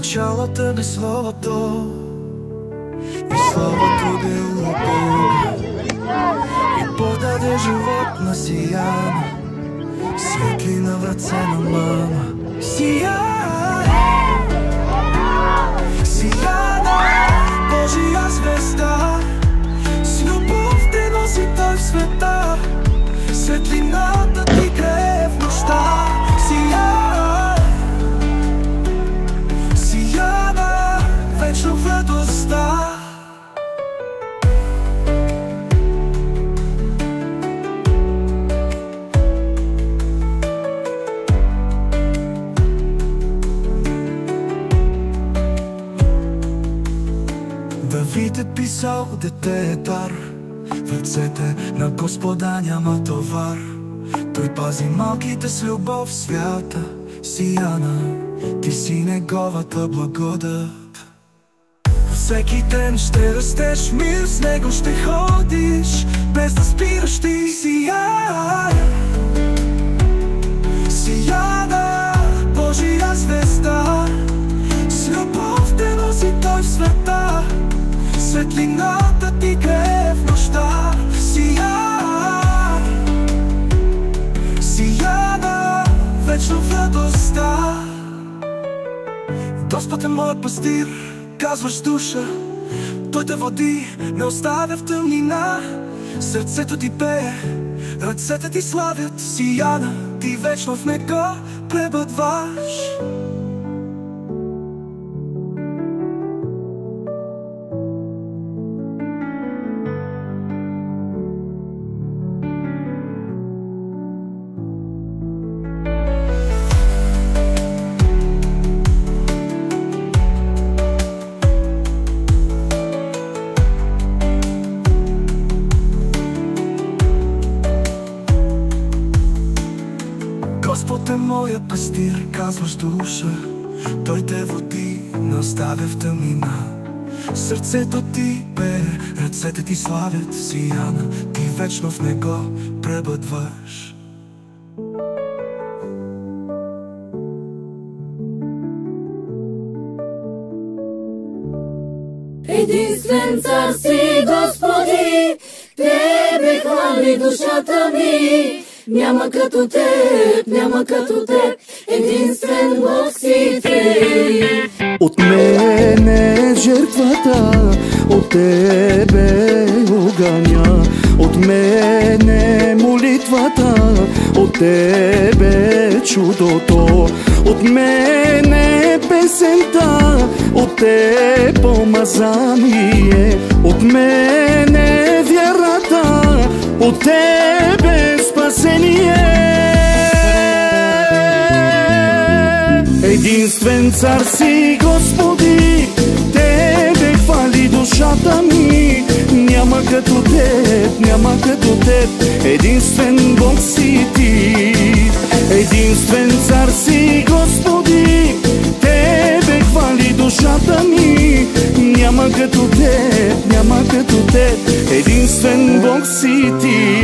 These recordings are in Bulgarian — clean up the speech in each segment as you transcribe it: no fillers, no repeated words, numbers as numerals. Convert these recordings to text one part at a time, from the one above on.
началото бе Словото, и Словото било Бога, и подаде живот на Сияна, светлина в ръце на мама. Сияна, Божия звезда, с любов те носи Той в света, светлината ти грее в нощта. Сияна, вечно в радостта. Давид е писал: дете е дар, в ръцете на Господа няма товар. Той пази малките с любов свята. Сияна, ти си неговата благодат. Всеки ден ще растеш в мир, с него ще ходиш, без да спираш ти. Сияна, Сияна, Божия звезда, с любов те носи Той в света, светлината ти грее в нощта. Сияна, вечно в радостта. Господ е моят пастир, казваш душа, Той те води, не оставя в тъмнина. Сърцето ти пее, ръцете ти славят. Сияна, ти вечно в него пребъдваш. Господ е моя пастир, казваш душа, Той те води, не оставя в тъмнина. Сърцето ти пее, ръцете ти славят. Сияна, ти вечно в него пребъдваш. Единствен цар си, Господи, Тебе хвали душата ми. Няма като Теб, няма като Теб, единствен Бог си Ти. От мене жертвата, от Тебе огъня, от мене молитвата, от Тебе чудото, от мене песента, от Тебе помазание, от мене вярата, от Тебе спасение. Единствен цар си, Господи, Тебе хвали душата ми. Няма като Теб, няма като Теб, единствен Бог си Ти. Единствен цар си, Господи, Тебе хвали душата ми. Няма като Теб, няма като Теб, единствен Бог си Ти.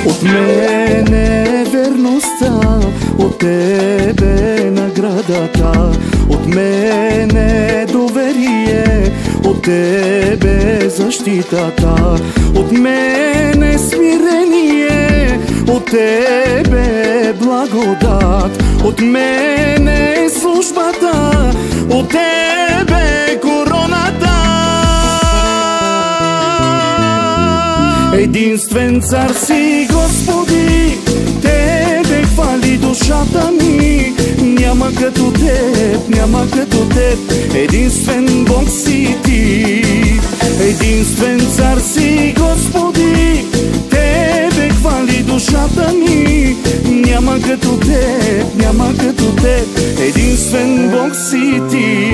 От мене верността, от Тебе наградата, от мене доверие, от Тебе защитата, от мене смирение, от Тебе благодат, от мене службата, от Тебе короната. Единствен цар си, Господи, Тебе хвали душата ми. Няма като Теб, няма като Теб, единствен Бог си Ти. Единствен цар си, Господи, Тебе хвали душата ми. Няма като Теб, няма като Теб, единствен Бог си Ти.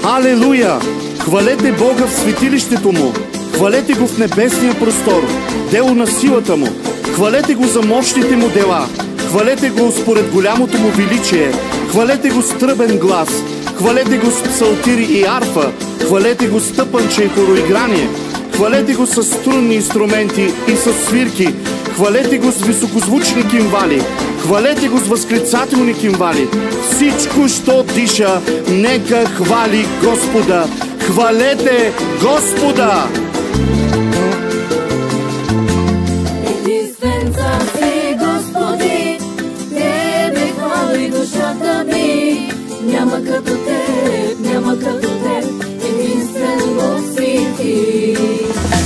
Алелуя! Хвалете Бога в светилището Му, хвалете Го в небесния простор, дело на силата Му. Хвалете Го за мощните Му дела, хвалете Го според голямото Му величие, хвалете Го с тръбен глас, хвалете Го с псалтири и арфа, хвалете Го с тъпанче и хороиграние, хвалете Го с струнни инструменти и с свирки, хвалете Го с високозвучни кимвали, хвалете Го с възклицателни кимвали. Всичко, що диша, нека хвали Господа. Хвалете Господа! Единствен цар си, Господи, Тебе хвали душата ми. Няма като Теб, няма като Теб, единствен Бог си Ти.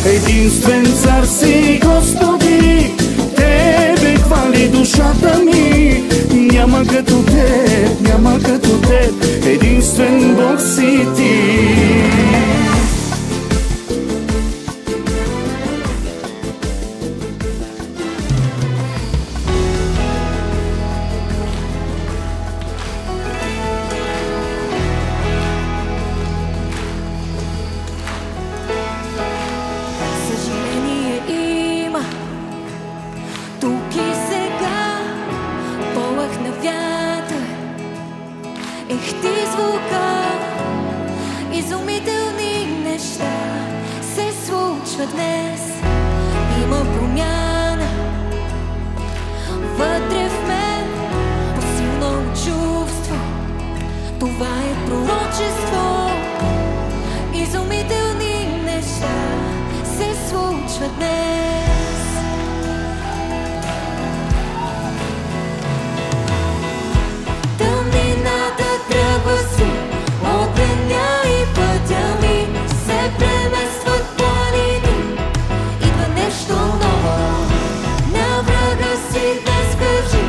Единствен цар си, Господи, Тебе хвали душата ми. Няма като Теб, няма като Теб, единствен Бог си Ти. Съжаление има тук и сега, полъх на вятър, ехти звука, изумителни неща се случват днес. Има промяна вътре в мен, по-силно чувство, това е пророчество. Изумителни неща се случват днес. Тъмнината тръгва си от деня и пътя ми се преместват планини. Идва нещо ново, на врага си да скажи,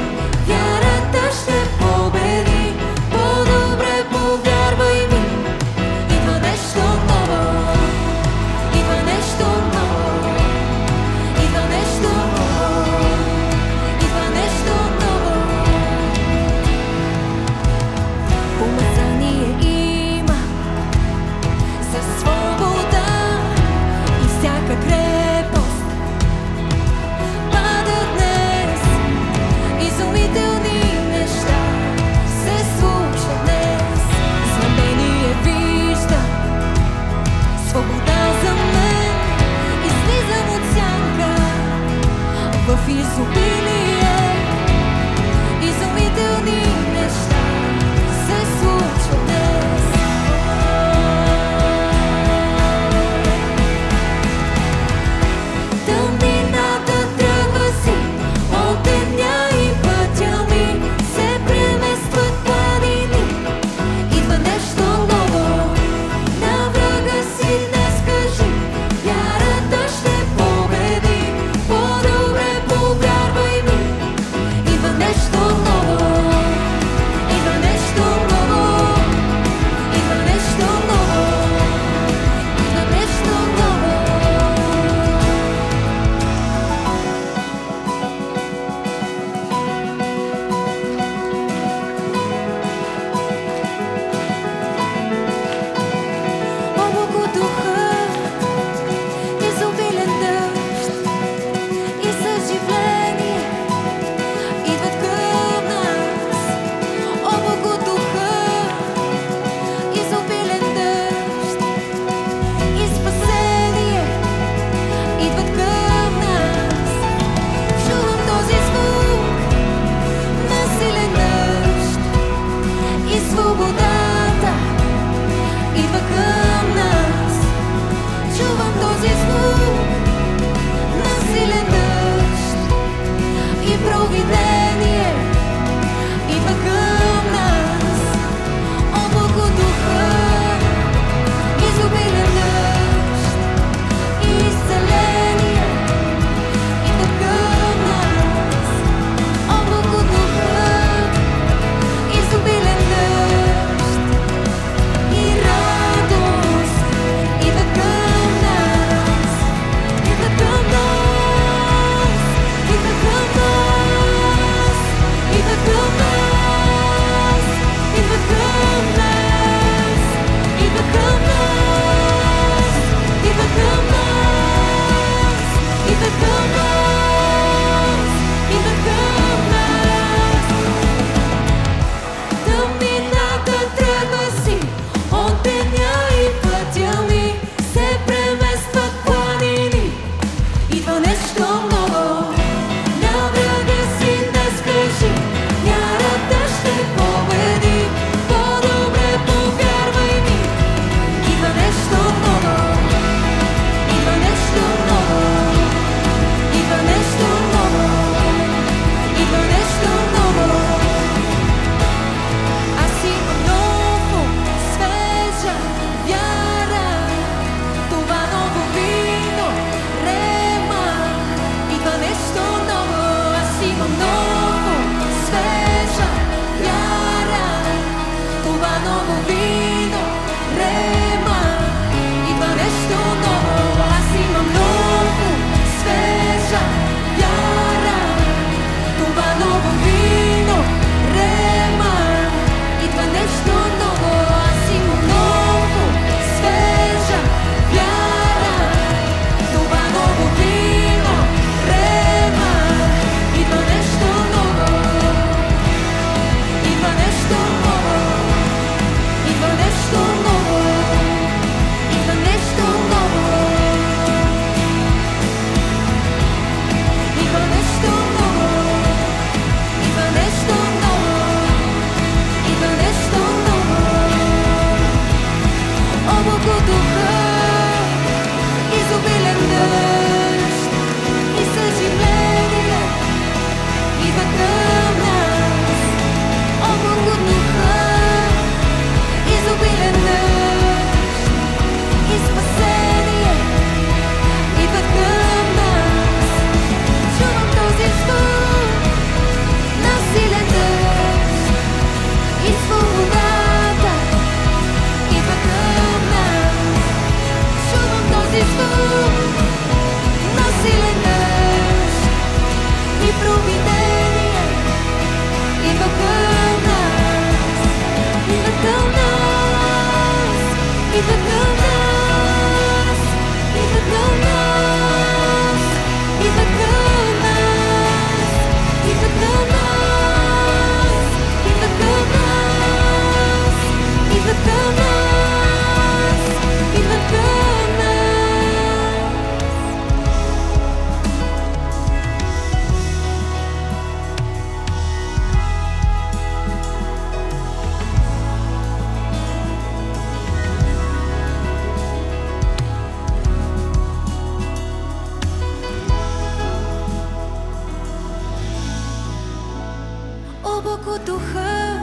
вярата ще победи. По-добре повярвай ми. Идва нещо ново, идва нещо ново, духа,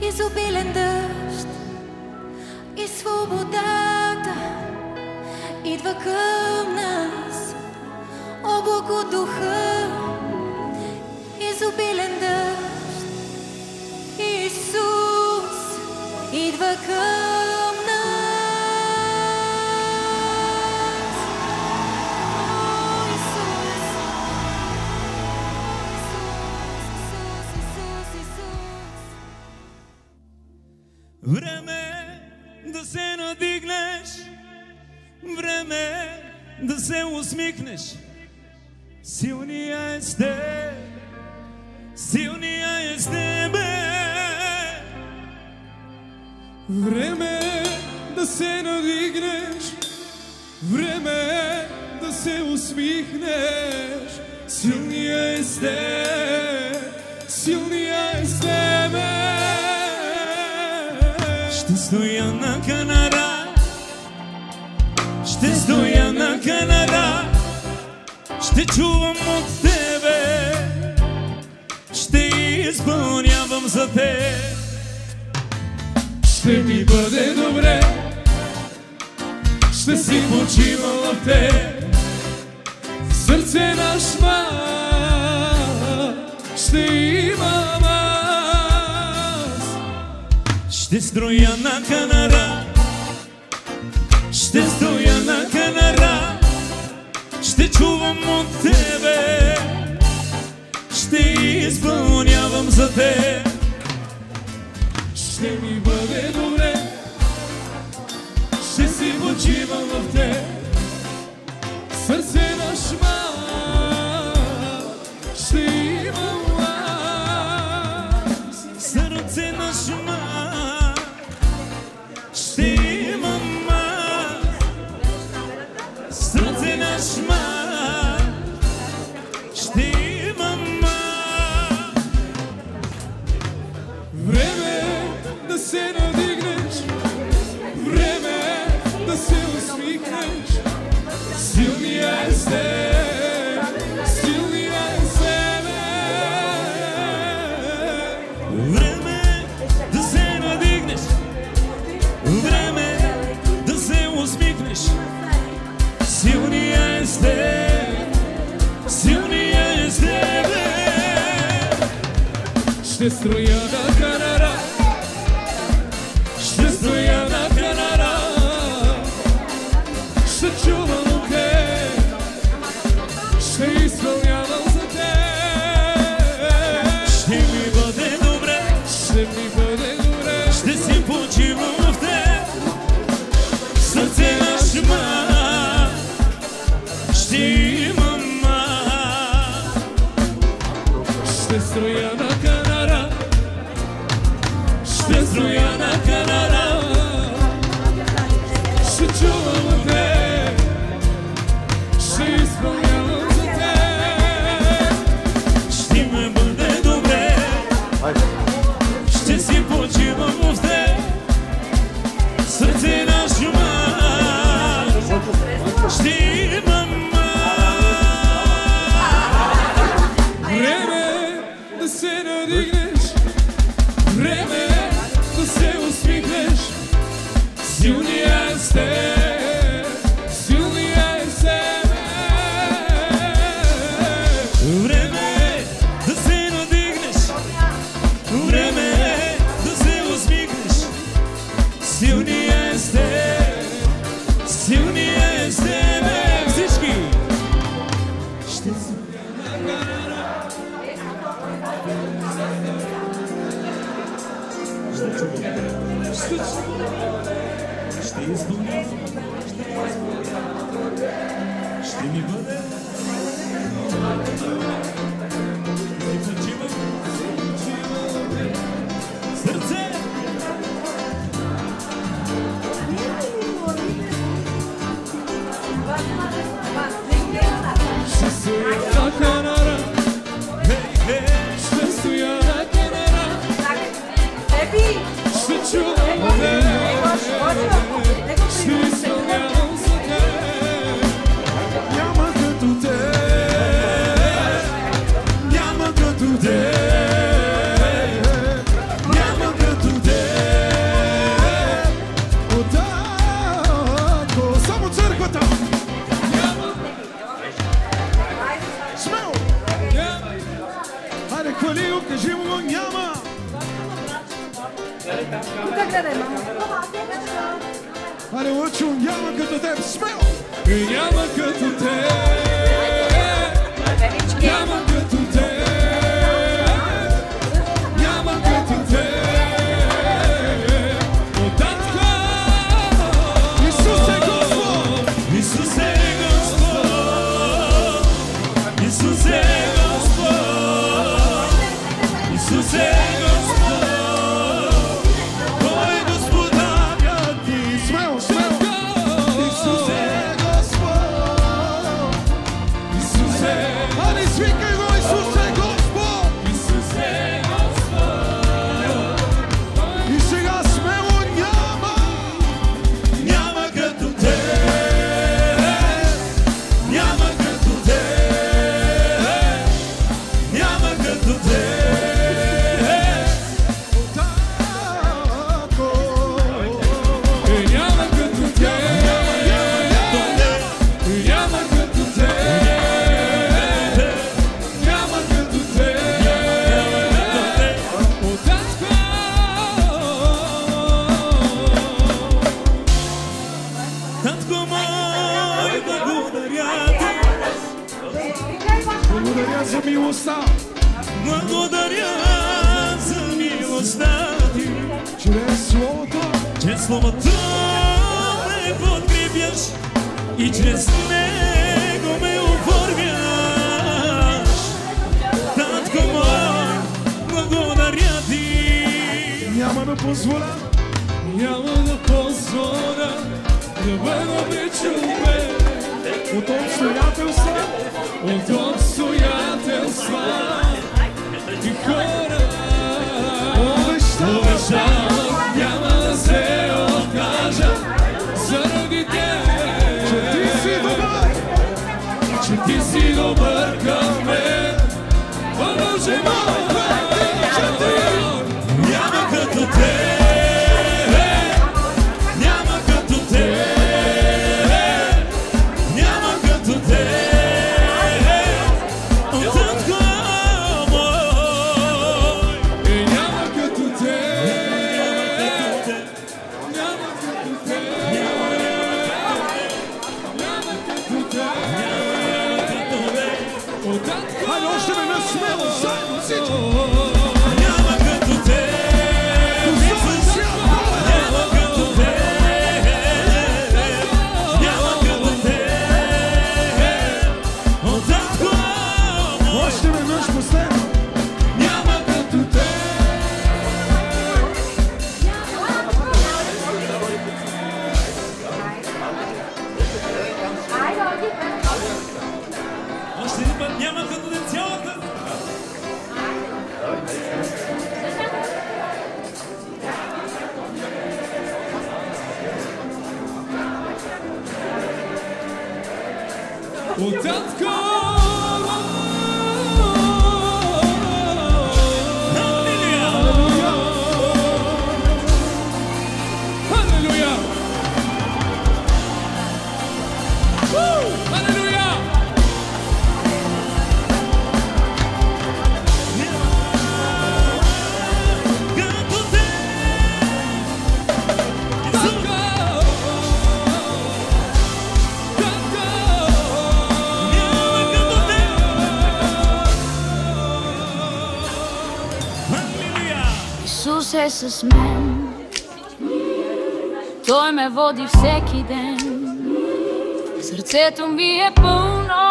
изобилен дъжд и свободата идва към нас. Облак от духа, изобилен дъжд, Исус идва към нас. Време да се надигнеш, време да се усмихнеш. Силния е с теб, силния е с тебе. Време да се надигнеш, време да се усмихнеш. Силния е с теб, силния е с тебе. Ще стоя на канара, ще стоя на канара, ще чувам от тебе, ще изпълнявам за теб. Ще ми бъде добре, ще си почивам в теб. Сърце на шмат ще имам аз. Ще строя на канара, ще стоя на канара, ще чувам от тебе, ще изпълнявам за теб. Ще ми бъде добре, ще си почивам в теб. Сърце на шмат ще имам аз. Сърце на шмат ще имам аз. Сърце на шмат ще имам аз. Време да се надигнеш, време да се усмихнеш. Силния е с теб, силния е с тебе. Време да се надигнеш, време да се усмихнеш. Силния е с теб, силния е с тебе. Ще строя на канара, ще стоя на канара, ще чувам от теб, ще изпълнявам за теб. Ще ми бъде добре, ще ми бъде добре, ще си почивам в теб. Сърце на шмат ще имам аз. ще строя на канара, ще строя на канара, ще чувам от теб, ще изпълнявам за теб. Ще ми бъде добре, ще си почивам в теб. Сърце на шмат ще имам аз. Време да се надигнеш, време да се усмихнеш. Силния е с теб, силния е с тебе. Време да се надигнеш, време да се усмихнеш. Силния е с теб, силния е с тебе. Всички ще се ще изпълнявам, ще ми бъде. Сърце! Ще стоя на канара, ще стоя на канара, ще чувам от теб, ще изпълнявам за теб. Няма като Тук гледай, мамо. Аре, Лъчо, няма като теб, смело! Няма като теб, няма като теб, няма като теб. О, татко! Исусе Господ! Исусе Господ, Исусе Господ, Исусе Господ, Той Господаря ти. Смело, смело! Исусе Господ! Исусе! Али, свикай го, Исусе Господ! Исусе Господ, И сега смело няма! няма като теб, няма като теб, няма като теб. Татко! Няма като теб! Няма като теб! Няма като теб! О, татко! Татко мой, благодаря ти, Благодаря за милостта! благодаря за милостта ти. Чрез Словото! Чрез Словото ме подкрепяш и чрез него ме оформяш. Татко мой, благодаря ти. Няма да позволя! Няма да позволя да бъда пречупен от обстоятелства, от обстоятелства и хора. Обещавам, няма да се откажа заради теб, че ти си добър, че ти си добър към мен. О, Боже мой, че ти Няма като теб, няма като теб, няма като теб. О, татко мой, няма като теб, няма като теб, няма като теб. О, татко! Хайде, още веднъж смело, заедно всички! няма като теб, Исус, няма като теб, няма като теб. О, татко мой, Още веднъж последно! няма като теб. Още един път няма като теб цялата. О, татко! Халелуя! Халелуя! Като теб. Татко! Татко! Няма като теб. Халелуя. Исус е с мен, Той ме води всеки ден. Сърцето ми е пълно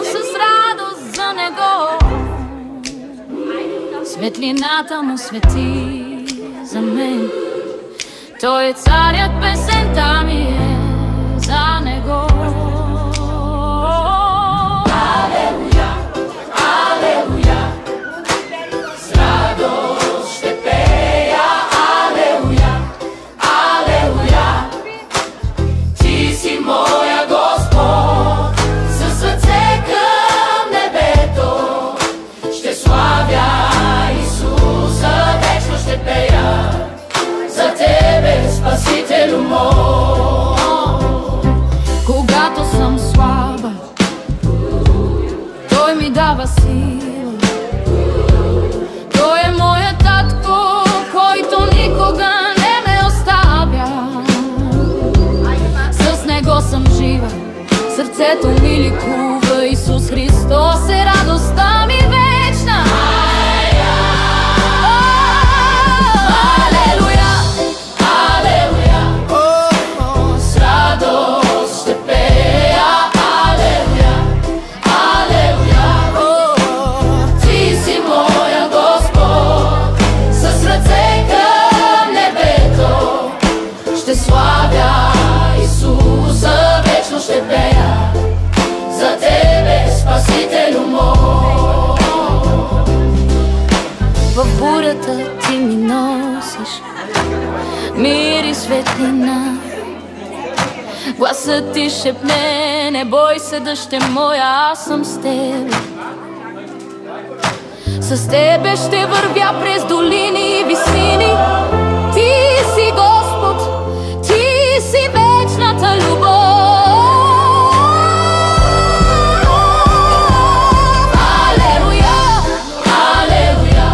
с радост за Него. Светлината му свети за мен. Той е царят, песента ми е за Него. Алелуя, алелуя, с радост ще пея. Алелуя, алелуя, Ти си моя Господ. Със сърце към небето ще славя Исуса, вечно ще пея за Тебе, Спасителю мой. сърцето ми ликува. Исус Христос е радостта ми вечна. Алелуя, алелуя, с радост ще пея. Алелуя, алелуя, Ти си моя Господ. С ръце към небето ще славя Исуса, вечно ще пея за Тебе, Спасителю мой. В бурята Ти ми носиш мир и светлина. Гласът Ти шепне: не бой се, дъще моя, аз съм с Тебе. С Тебе ще вървя през долини и висини. Ти си Господ, Ти си вечната любов. Алелуя, алелуя,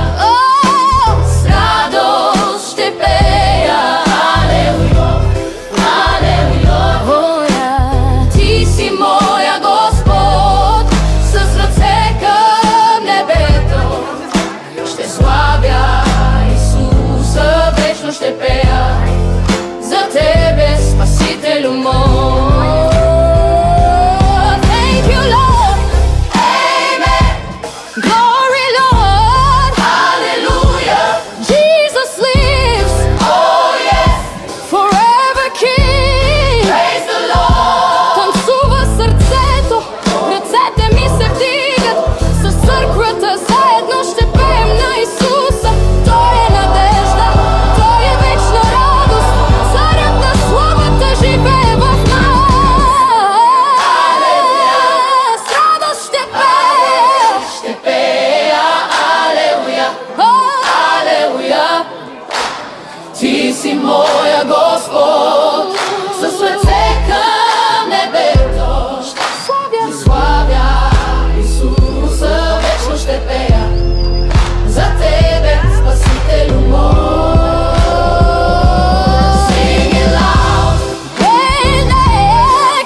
с радост ще пея. Алелуя, алелуя, Ти си моя Господ. С ръце към небето ще славя Исуса, вечно ще пея за Тебе, Спасителю мой. Thank you, Lord. Amen. Glory, Lord. Hallelujah. Jesus lives. Oh yes. Forever King. Praise the Lord. Танцува сърцето, ръцете ми се вдигат. С църквата заедно ще пеем на Исуса. Той е надежда, Той е вечна радост. Царят на славата живее в нас. С радост ще пея. Алелуя, алелуя, Ти си моя Господ. С ръце към небето ще славя Исуса, вечно ще пея за Тебе, Спасителю мой. Sing it loud,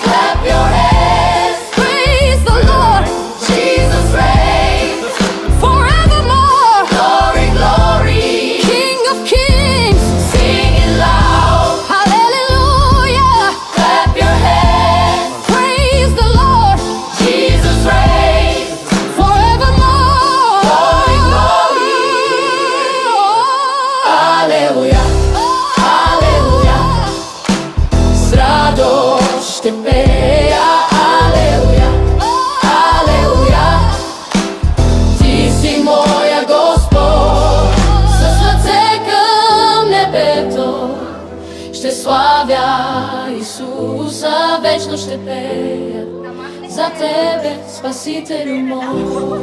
clap your hands, praise the Lord. Jesus reigns forevermore. Glory, glory, King of kings. Sing it loud, hallelujah. Clap your hands, praise the Lord. Jesus reigns forevermore. Glory, glory, алелуя, алелуя, с радост ще пея. Алелуя, алелуя, Ти си моя Господ. С ръце към небето ще славя Исуса, вечно ще пея за Тебе, Спасителю мой.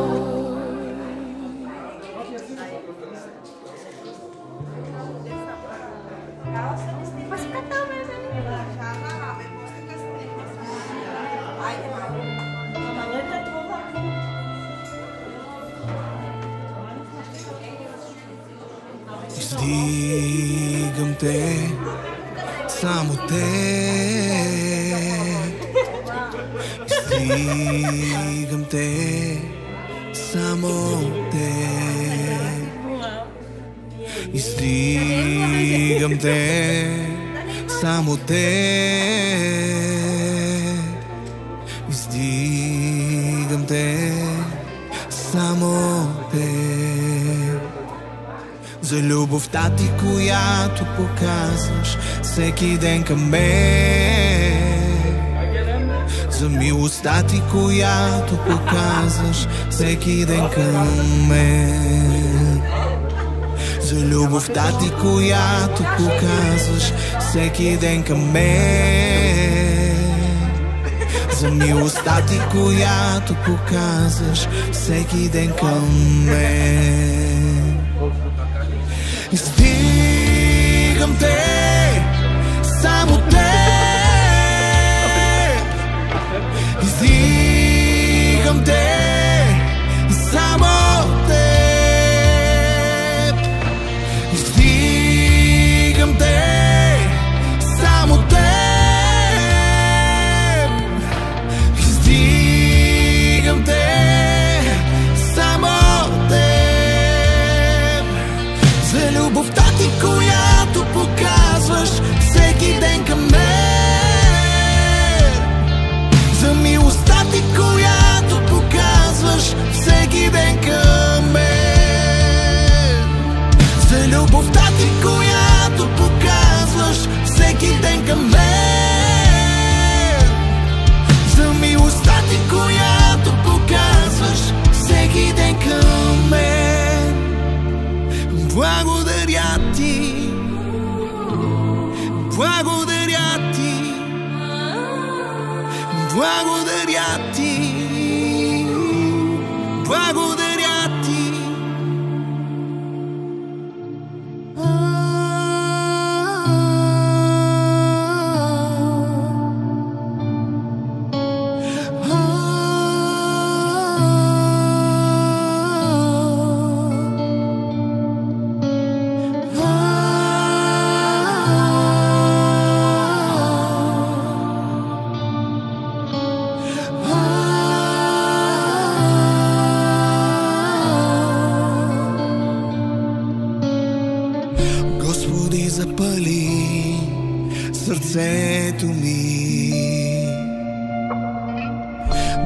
Издигам Те, само Те. Издигам Те, само Те. Издигам Те, само Те. Издигам Те, само Те. За любовта Ти, която показваш всеки ден към мен. За милостта Ти, която показваш всеки ден към мен. За любовта Ти, която показваш всеки ден към мен. За милостта Ти, която показваш всеки ден към мен. Издигам Те, само Те. Издигам Те, само Те. Издигам Те, само Те.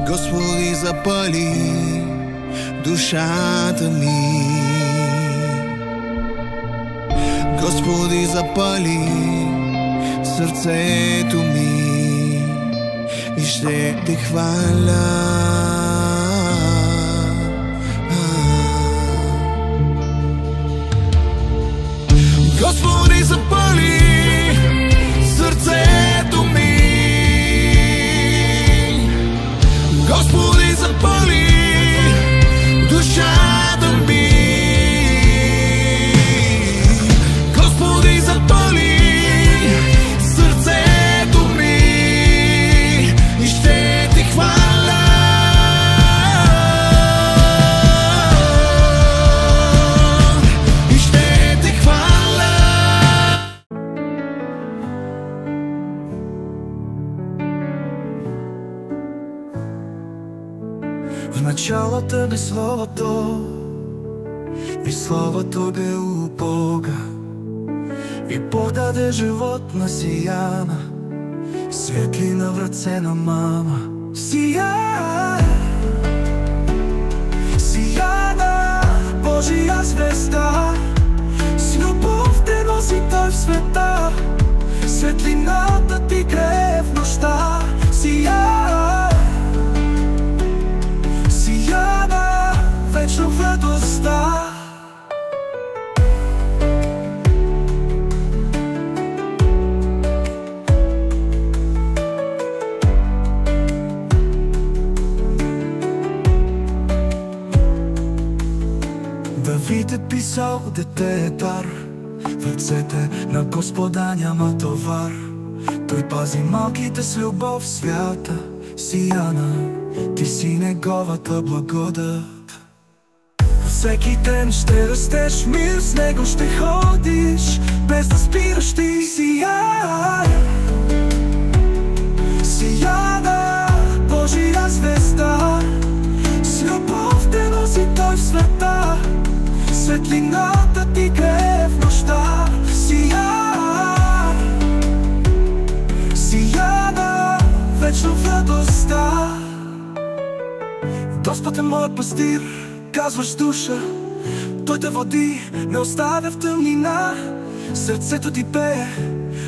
Господи, запали душата ми. Господи, запали сърцето ми и ще те хваля. Господи, запали сърцето ми. Господи, запали душата ми. Господи, запали сърцето ми и ще те хваля. И ще те хваля. В началото бе Словото, и Словото бе у Бога, и Бог даде живот на Сияна, светлина в ръце на мама. Сияна, Божия звезда, с любов те носи Той в света. Светлината ти грее в нощта. Сияна, вечно в радостта. Давид е писал: дете е дар, в ръцете на Господа няма товар. Той пази малките с любов свята. Сияна, ти си неговата благодат. Всеки ден ще растеш в мир, с него ще ходиш, без да спираш ти. Сияна, Божия звезда, с любов те носи Той в света. Светлината ти грее в нощта. Сияна, вечно в радостта. Господ е моят пастир, казваш душа, Той те води, не оставя в тъмнина. Сърцето ти пее,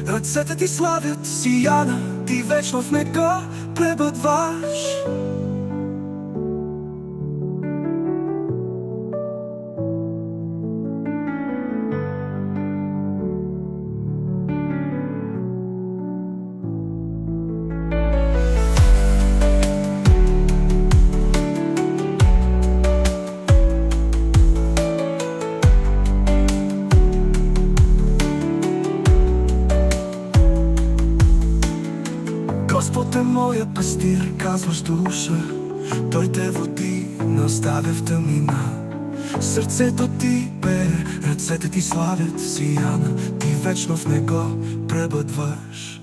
ръцете ти славят. Сияна, ти вечно в него пребъдваш. Господ е моят пастир, казваш душа, Той те води, не оставя в тъмнина. Сърцето ти пее, ръцете ти славят. Сияна, ти вечно в него пребъдваш.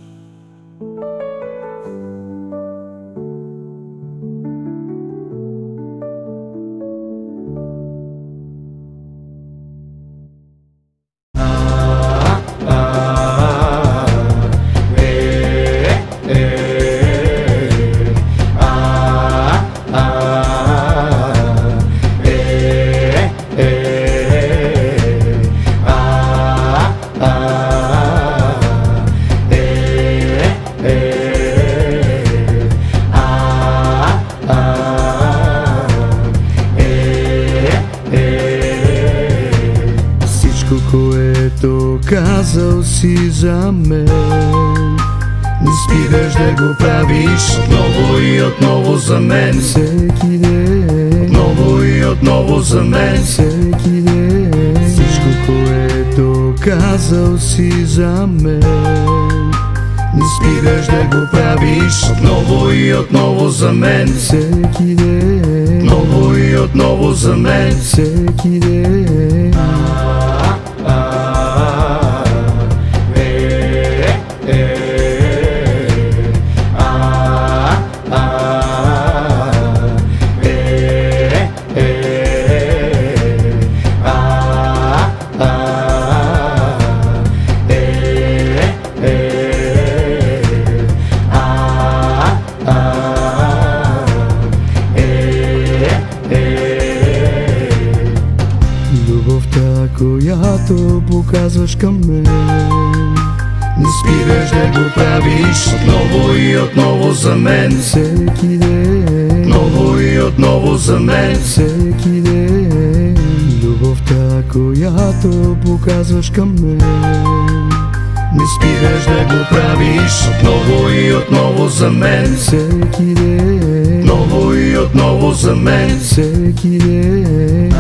Което казал си за мен, не спираш да го правиш отново и отново за мен. Всеки ден, отново и отново за мен. Всеки ден, всичко, което казал си за мен, не спираш да го правиш отново и отново за мен. Всеки ден, отново и отново за мен. Всеки ден. когато показваш към мен. Не спираш да го правиш отново и отново за мен. Всеки ден, отново и отново за мен. Всеки ден, любовта, която показваш към мен. Не спираш да го правиш отново и отново за мен. Всеки ден, отново и отново за мен. Всеки ден.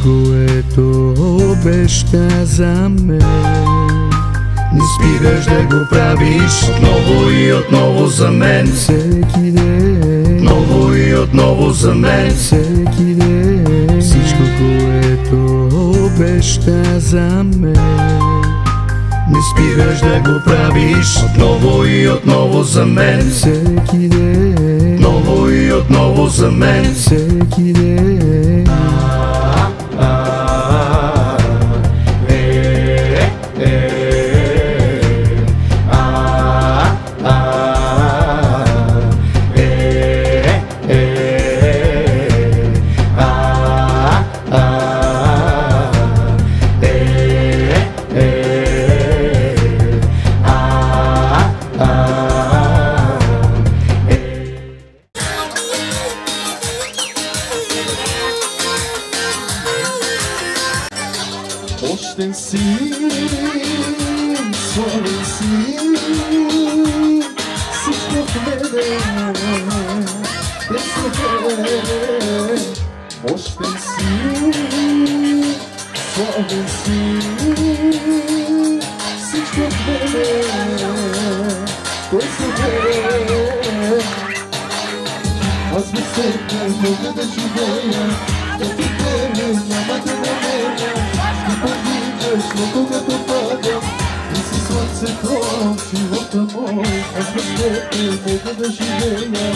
Което обеща за мен. Не спираш да го правиш отново и отново за мен. Всеки ден, отново и отново за мен. Всеки ден, всичко, което обеща за мен. Не спираш да го правиш отново и отново за мен. Всеки ден, отново и отново за мен. Всеки ден. Osten si, славен си, всичко в мене, без тебе. Osten си, славен си, всичко в мене, без тебе. Аз без тебе мога да живея, като тебе няма да намеря. Но когато падам, ти си слънцето в живота мой. Аз без тебе мога да живея,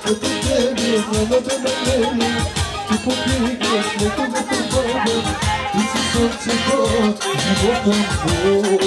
като тебе няма да намеря. Ти повдигаш, но когато падам, ти си слънцето в живота мой.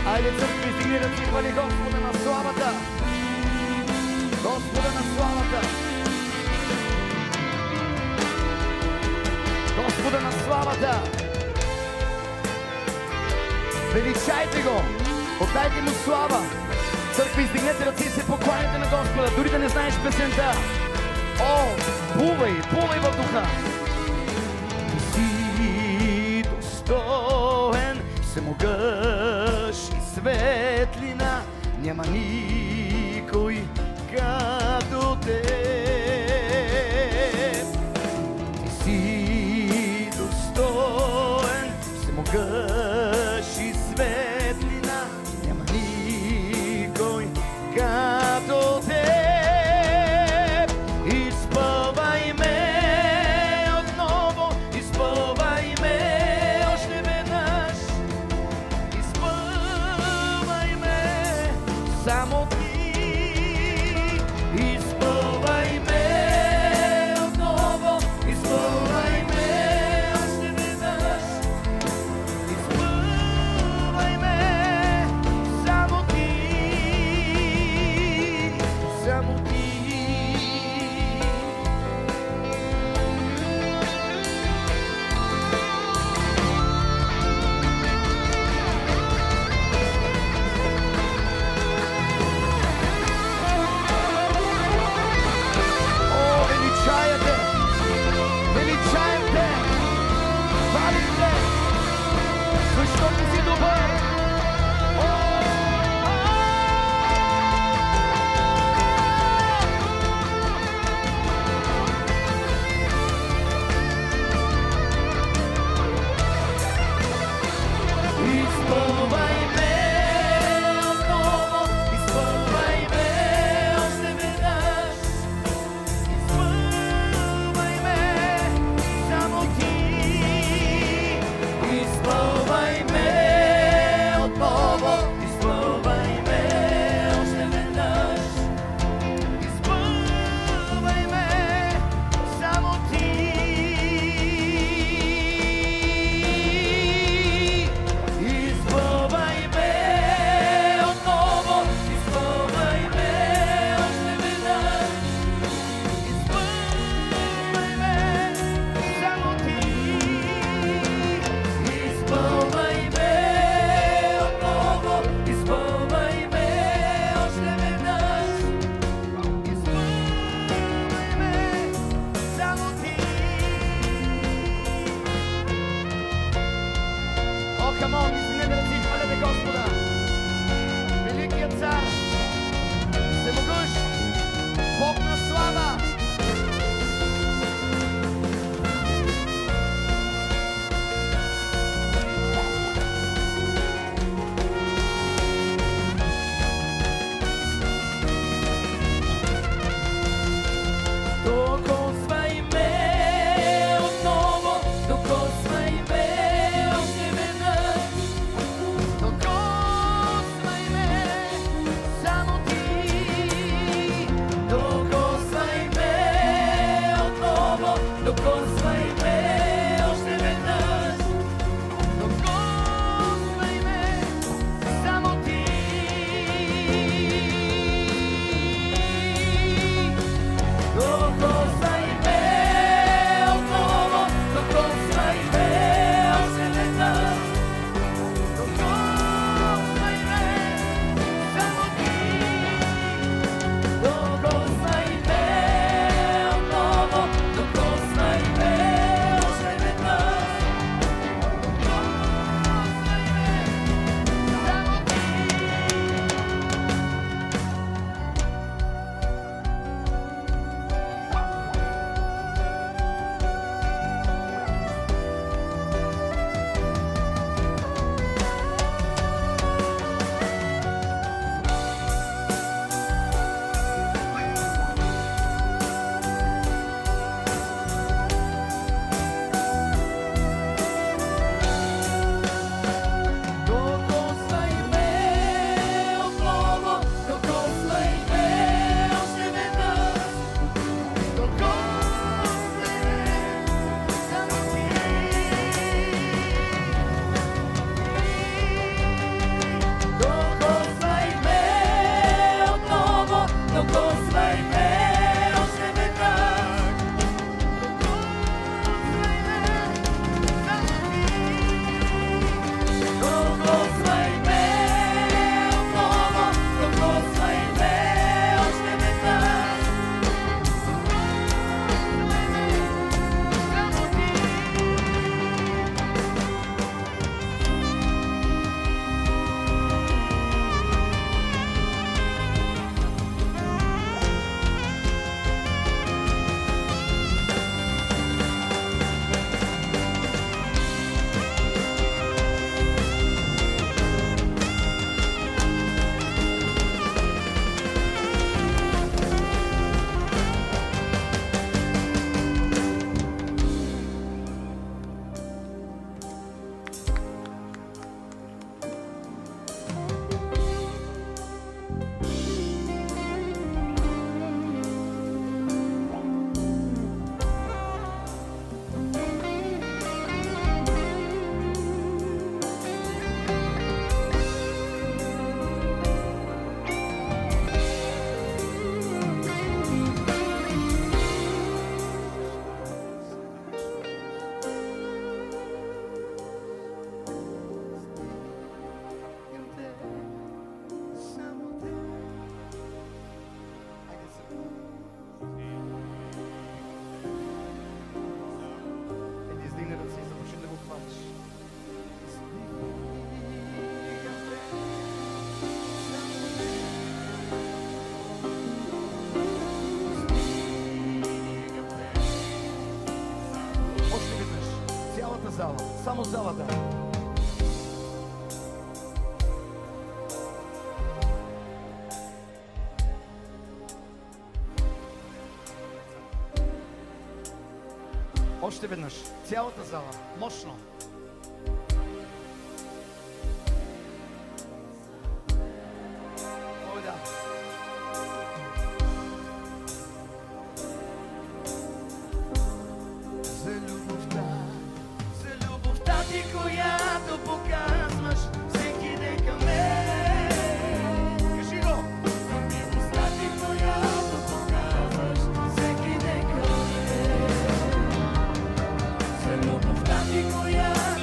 Айде, църкви, стигни да ти хвали Господа на славата! Господа на славата! Господа на славата! Величайте го! Отдайте му слава! Църкви, издигнете ръце и се покланяйте на Господа, дори да не знаеш песента! О, плувай, плувай в духа! Ти си достоен, всемогъщ и светлина, няма никой като теб. Ти си достоен, всемогъщ и светлина, няма никой като теб. Изпълвай ме отново, изпълвай ме още веднъж. Изпълвай ме само ти. Изпълвай ме отново, изпълвай ме още веднъж. камон, издигнете ръце и хвалете Господа. Великият цар, всемогъщ, Бог на слава. Докосвай ме отново, докосвай ме още веднъж. Докосвай ме, само ти. Докосвай ме отново, докосвай ме още веднъж. Докосвай ме, само ти. Докосвай ме отново, докосвай ме още веднъж. Докосвай ме, само ти. Докосвай ме отново, докосвай ме още веднъж. Докосвай ме, само докосвай ме отново, докосвай ме още веднъж. Докосвай ме, само ти. Докосвай ме отново, докосвай ме още веднъж. Докосвай ме, само ти. Докосвай ме отново, докосвай ме още веднъж. Докосвай ме, само ти. Издигни ръце и започни да го хвалиш. Още веднъж, цялата зала, само залата. Още веднъж, цялата зала, мощно. Ой, да. За любовта ти, която показваш всеки ден към мен. Кажи го! За милостта ти, която показваш всеки ден към мен. За любовта ти, която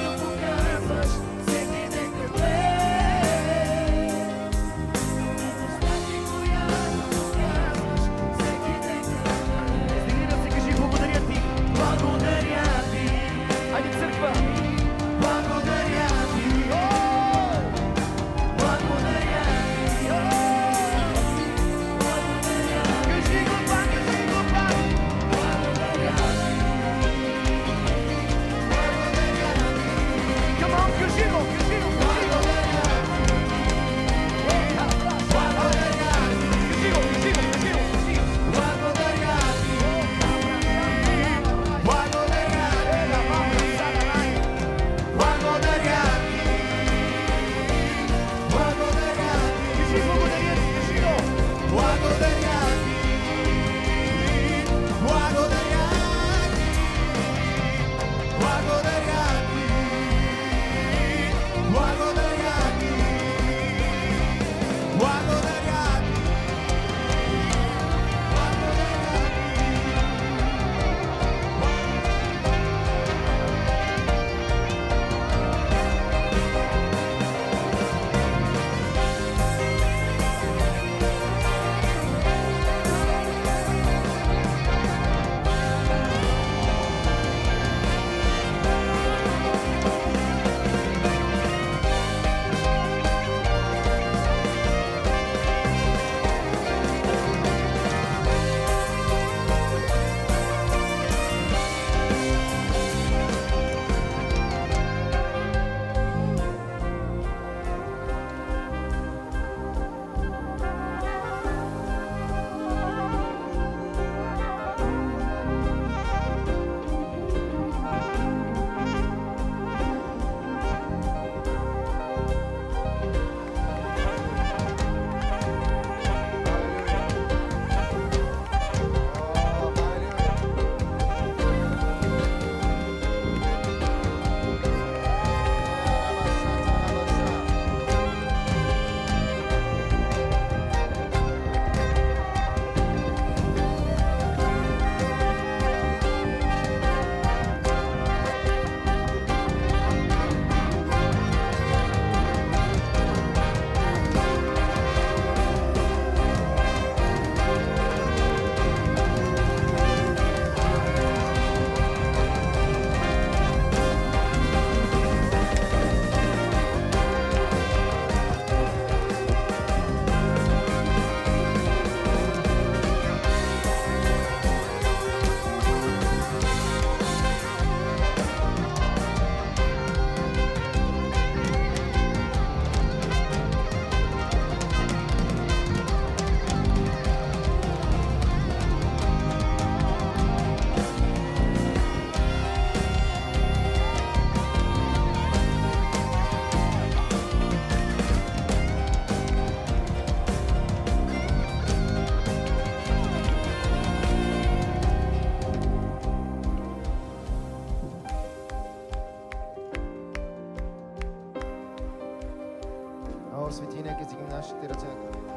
Издигнем нашите ръце на Тебе.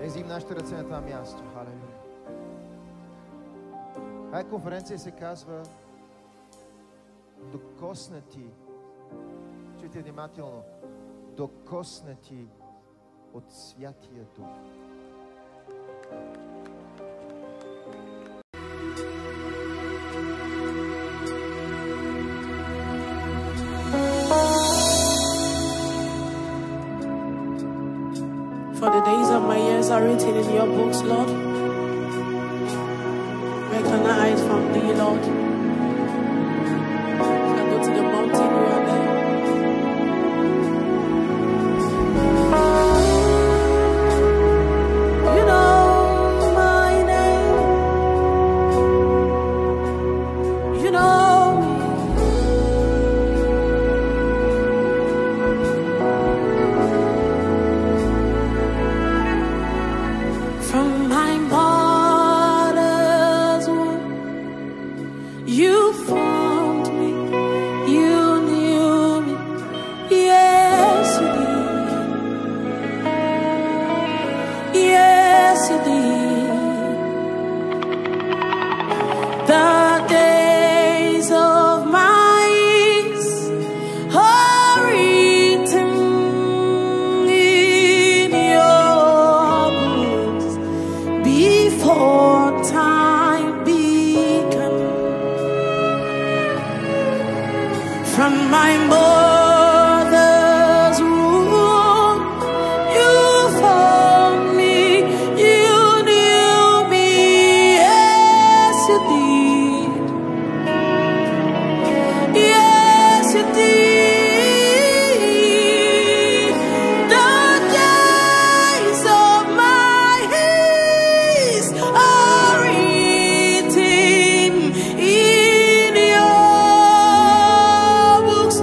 Издигнем нашите ръце на това място. Халелуя. Тая конференция се казва Докоснати. Чуйте внимателно. Докоснати от Святия Дух. For the days of my years are written in your books, Lord. Where can I hide from thee, Lord? I go to the mountain, you are there. You know my name. You know me. From my mother's womb, you formed me, you knew me, yes you did, yes you did. The days of my years are written in your books before time began. From my mother's womb, you formed me, you knew me, yes you did, yes you did. The days of my years are written in your books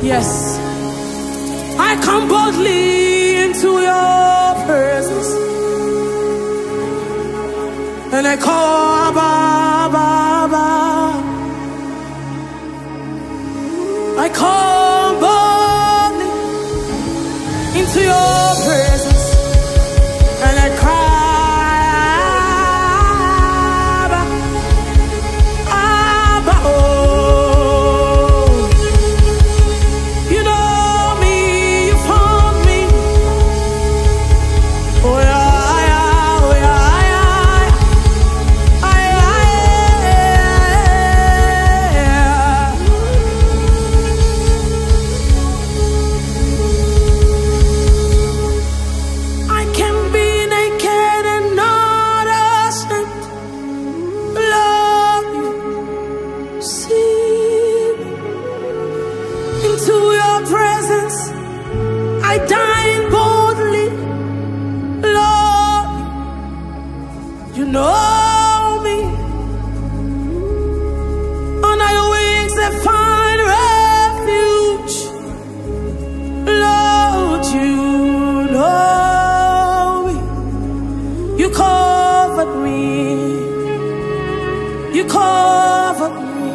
Yes, I come boldly into your presence, and I call Abba, Abba, Abba. I come boldly into your presence, and I cry, Abba, Abba, oh. You know me, you found me. Oh yeah, yeah, oh yeah, yeah. I can be naked and not ashamed. Love you, see me into your presence. I dine boldly. Lord, you know me. Under your wings I find refuge. Lord, you know me. You covered me. You covered me.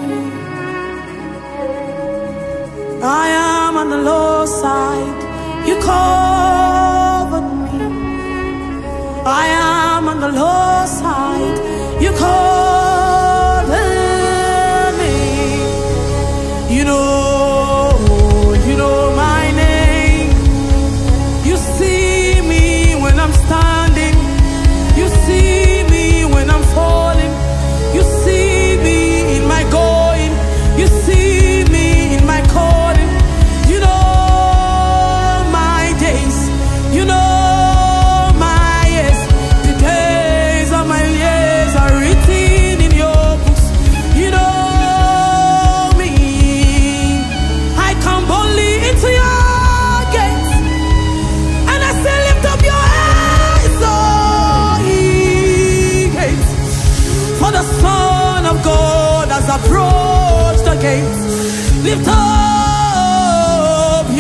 I am on the low side. You covered me. I am on the low side. You covered me. You know my name. You see me when I'm standing. You see me when I'm falling. You see me in my going. You see me in my calling. You know my days. You know my years. The days of my years are written in your books. You know me. I come boldly into your gates, and I say, lift up your eyes, oh ye gates, for the Son of God has approached the gates. Lift up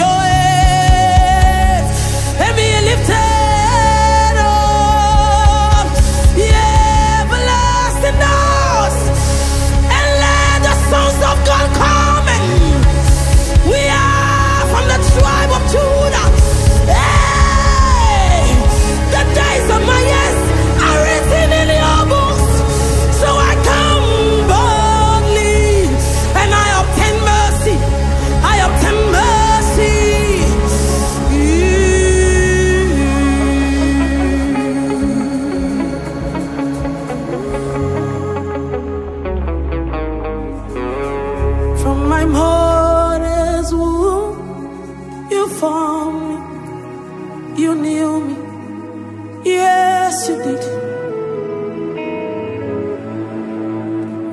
your heads and be lifted up, ye everlasting doors, and let the sons of God come in. We are from the tribe of Judah. Hey, the days of my years are written in your books. So I come boldly, and I obtain mercy. I obtain mercy. From my mother's womb, you formed me. You knew me. Yes, you did.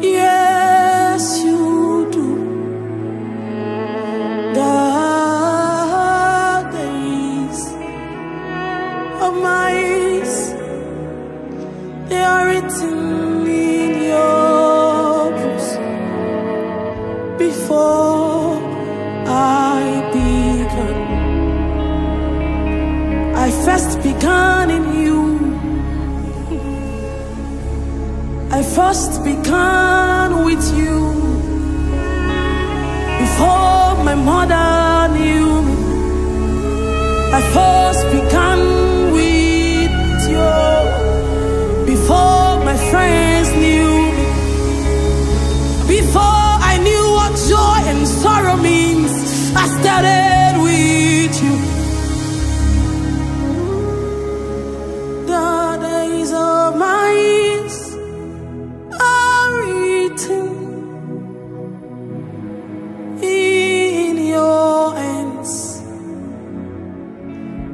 Yes, you do. The days of my years, they are written in your books. Before I began, I first began in you. I first began with you. Before my mother knew me, I first began with you. Before my friends knew me, before I knew what joy and sorrow means, I started with you. The days of my years are written in your hands.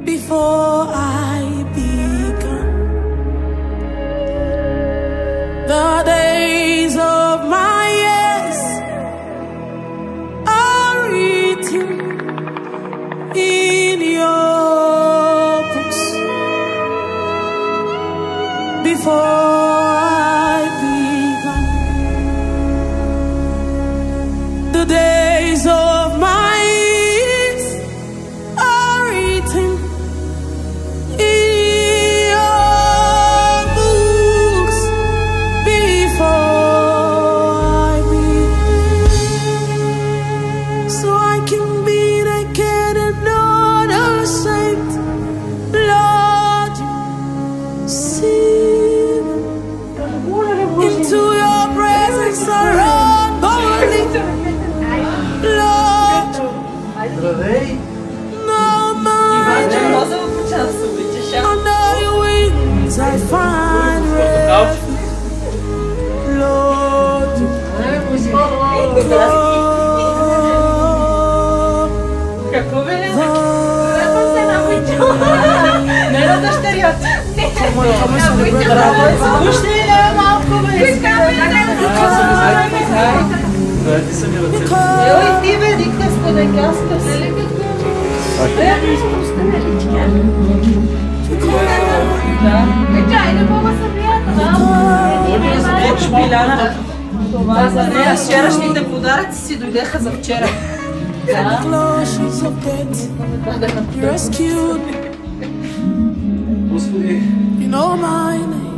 Before I began, the days of my years are written in your books. Before I began, the days of my ashamed. Lord, you see me. Into your presence I run boldly. Lord, no mind. Under your wings I find refuge. Lord, Вчерашните подаръци си дойдеха за вчера. Господи,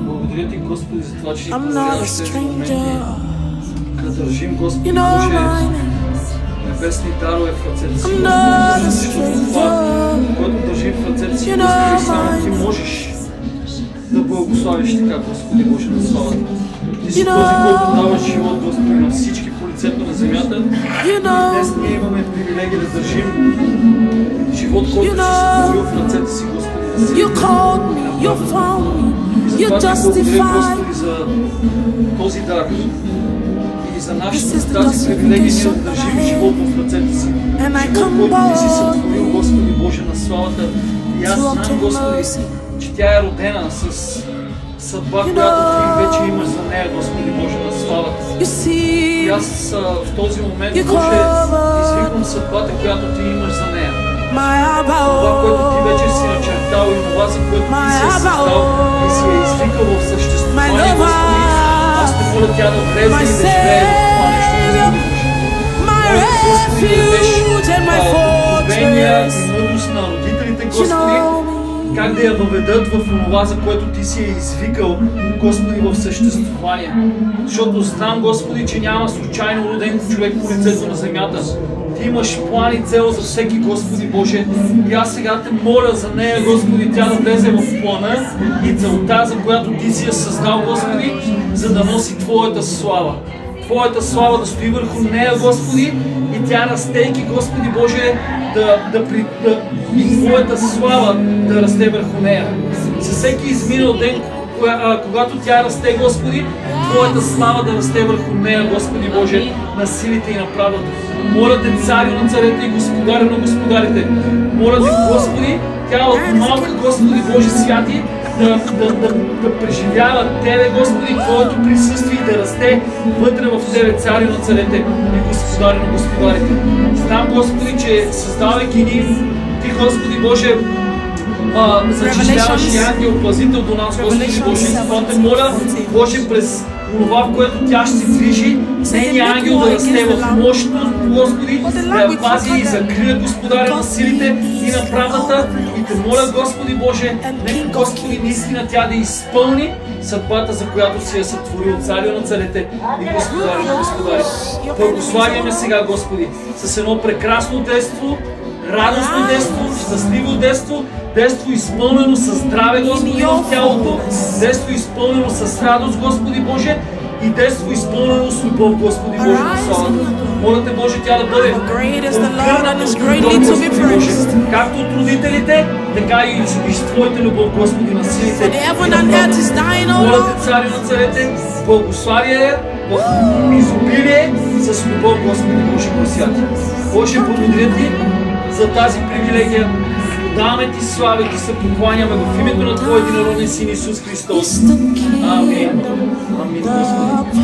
благодаря Ти, Господи, за това, че ни позволяваш тези моменти да държим, Господи, Боже, небесни дарове в ръцете си, Господи, защото това, което държим в ръцете си, Господи, само Ти можеш да благославиш така, Господи, Боже, на славата. Ти си този, който даваш живот, Господи, на всички по лицето на земята. Днес ние имаме привилегия да държим живот, който си сътворил в ръцете си, Господи, на силите. И затова Ти благодаря, Господи, за този дар и за нашата тази привилегия ние да държим живот в ръцете си. Живот, който Ти си сътворил, Господи, Боже, на славата. И аз знам, Господи, че тя е родена с съдба, която Ти вече имаш за нея, Господи Боже, на славата. И аз в този момент, Боже, извиквам съдбата, която Ти имаш за нея. Това, което Ти вече си начертал и това, за което Ти си е създал и си е извикал в съществуване, Господи, аз те моля тя да влезе и да живее в това нещо, Господи. Моля Те, Господи, да дадеш откровения и мъдрост на родителите, Господи, как да я въведат в това, за което Ти си е извикал, Господи, в съществувание. Защото знам, Господи, че няма случайно роден човек по лицето на земята. Ти имаш план и цел за всеки, Господи Боже. И аз сега Те моля за нея, Господи, тя да влезе в плана и целта, за която Ти си я създал, Господи, за да носи Твоята слава. Твоята слава да стои върху нея, Господи, и тя растейки, Господи Боже, и Твоята слава да расте върху нея. За всеки изминал ден, когато тя расте, Господи, Твоята слава да расте върху нея, Господи Боже, на силите и на правдата. Моля Те, Царю на царете и Господарю на господарите, моля Те, Господи, тя от малка, Господи Боже святи, да преживява Тебе, Господи, Твоето присъствие и да расте вътре в Тебе, Царю на царете и Господарю на господарите. Знам, Господи, че създавайки ни, Ти, Господи Боже, зачисляваш и ангел пазител до нас, Господи Боже, и това Те моля, Боже, през това, в което тя ще се движи, нейният ангел да расте в мощно, Господи, да я пази и закрия, Господаря на силите и на правдата. И Те моля, Господи Боже, нека, Господи, наистина тя да изпълни съдбата, за която си я сътворил, Царю на царете и Господаря на господарите. Благославяме сега, Господи, с едно прекрасно детство, радостно детство, щастливо детство, детство изпълнено със здраве, Господи, в тялото, детство изпълнено с радост, Господи Боже, и детство изпълнено с любов, Господи Боже, на славата. Моля Те, Боже, тя да бъде откърната с любов, Господи Боже, както от родителите, така и с Твоята любов, Господи, на силите. Моля Те, Царю на царете, благославя я в изобилие с любов, Господи Боже, святи. Боже, благодаря Ти за тази привилегия. Даваме Ти слава и Ти се покланяме в името на Твоя единороден Син Исус Христос. Амин. Амин, Господи.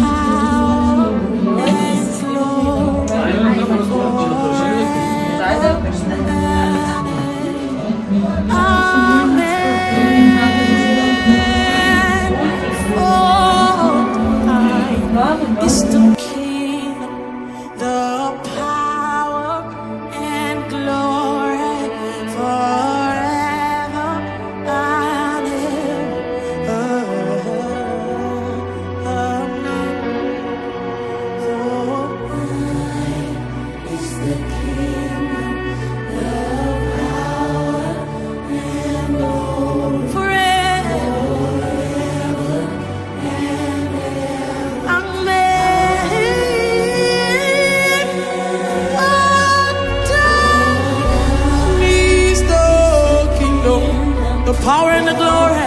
the power and the glory.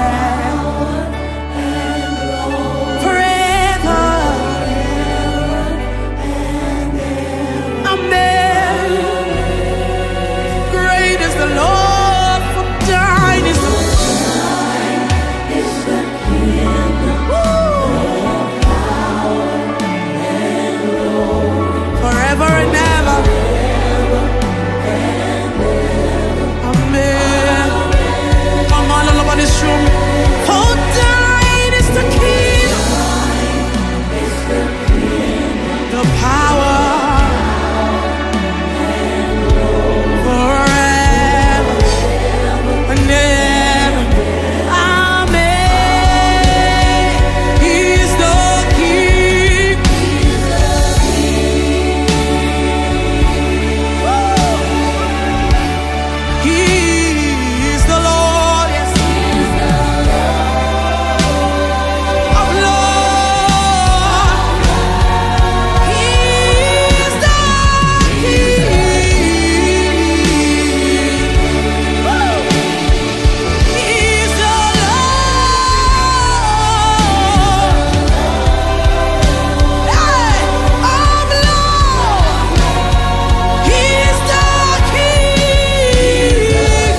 Forever. Amen. Great is the Lord, for thine is the forever and ever. Amen. Come on, all over this room. For thine is the kingdom, the power, forever and ever. Amen. He's the King. He is the Lord, yes, of Lord. He is the King. He is the Lord, hey, of Lord. He is the King.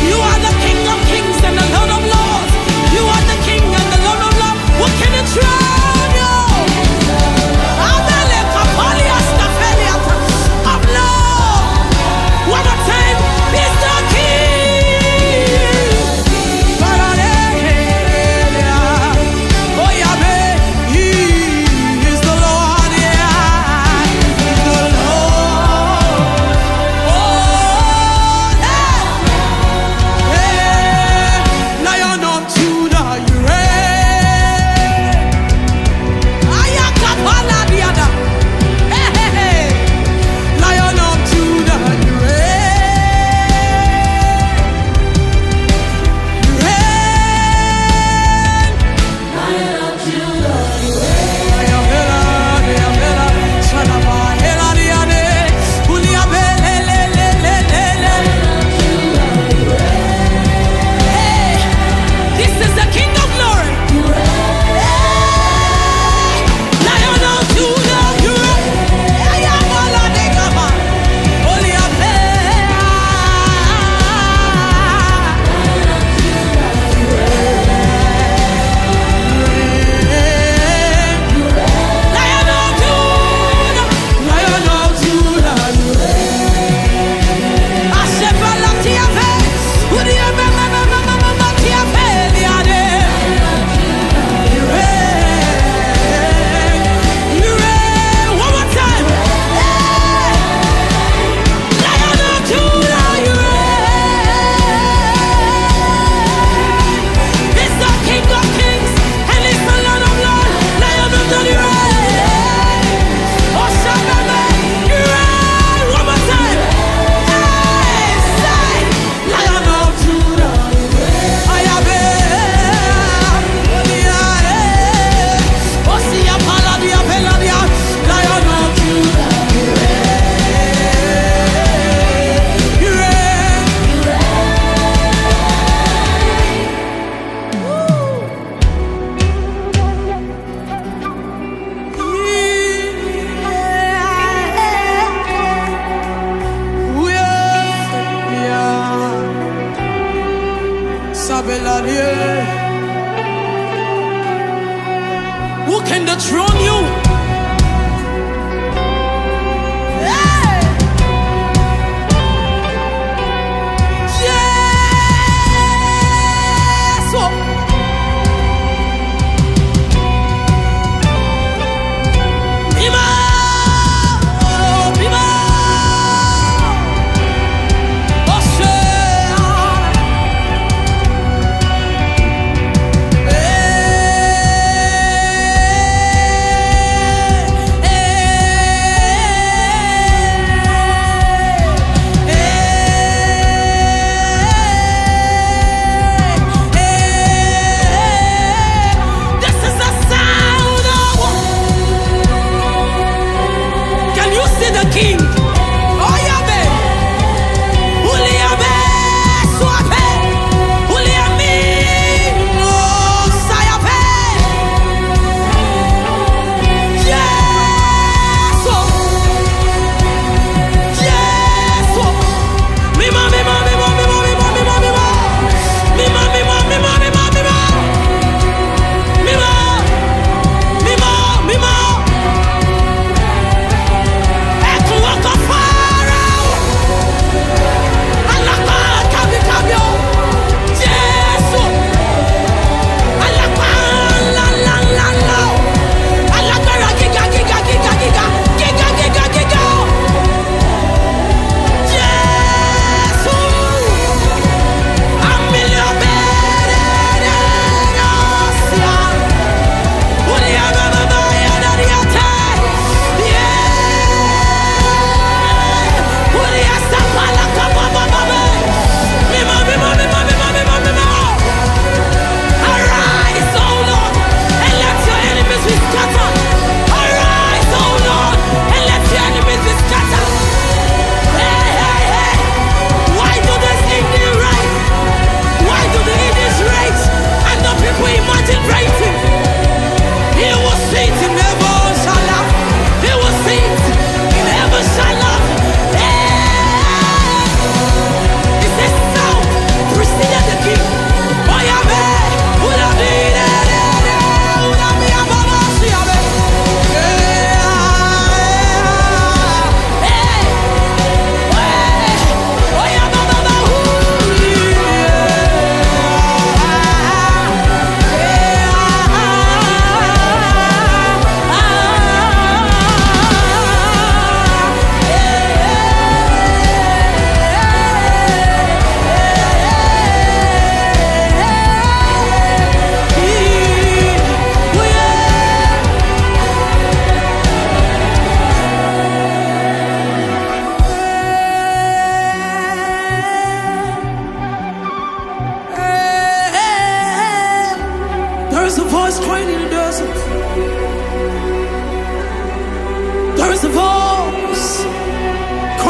You are the King of Kings and the Lord of Lords. You are the King and the Lord of Lords. What can dethrone you? Abele kapalia stafeliata of Lord. One more time, he's the King. Baralelia. Oh Yahweh, he is the Lord, yeah, the Lord. Oh, hey, Lion of Judah, you reign. Ayakapaladiada. Hey, Lion of Judah, you reign. You reign. Lion of Judah, you Ayabela, ayabela, shalaba, eladiade, uliabelelelelele. Hey, this is the King of Glory. Lion of Judah, you reign. Ayabala de Gaba, uliabela. Lion of Judah, Lion of Judah, you reign. Ashepala tiafe, uliabe mama tiafe liade. You reign, you reign. One more time. Hey, Lion of Judah, you reign. He's the King of Kings and he's the Lord of Lords. Lion of Judah, you reign. Oh, Shabbat, you reign. One more time. Hey, say, Lion of Judah, you reign. Ayabe, Oliae, Osia Paladia, Peladia, Lion of Judah, you reign. You reign. Who can dethrone you? Hey! Yes! Oh. Bima! Oh, Bima! Oh,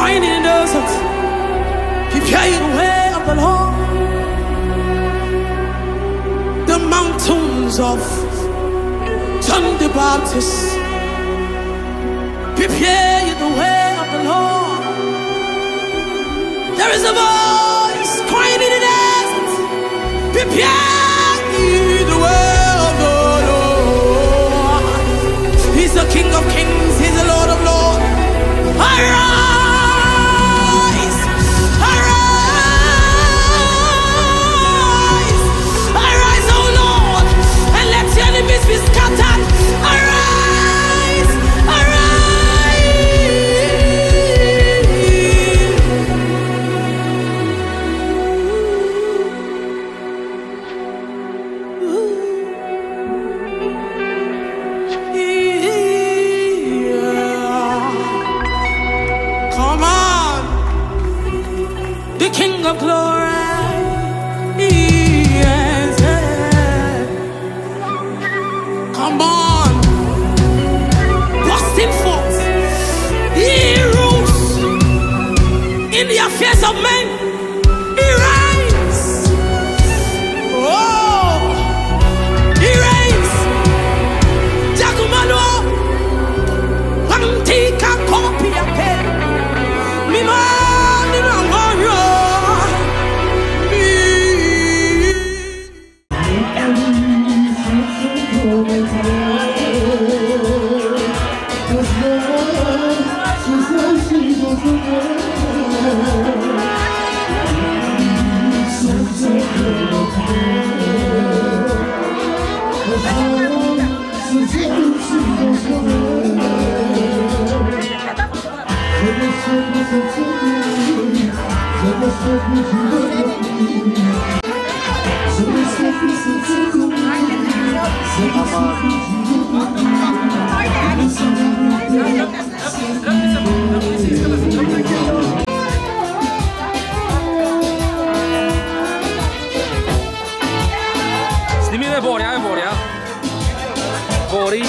crying in the desert. Prepare the way of the Lord. The mountains of John the Baptist. Prepare the way of the Lord. There is a voice crying in the desert. Prepare the way of the Lord. He's the King of Kings. He's the Lord of Lords. Arise, arise, arise, oh Lord, and let your enemies be scattered. Arise, the King of Glory, yes. Come on, busting forth. He rules in the affairs of men. He reigns. Oh, he reigns. Jacumalo, Antika copy again. Mima. Snimi me Borja, Bori.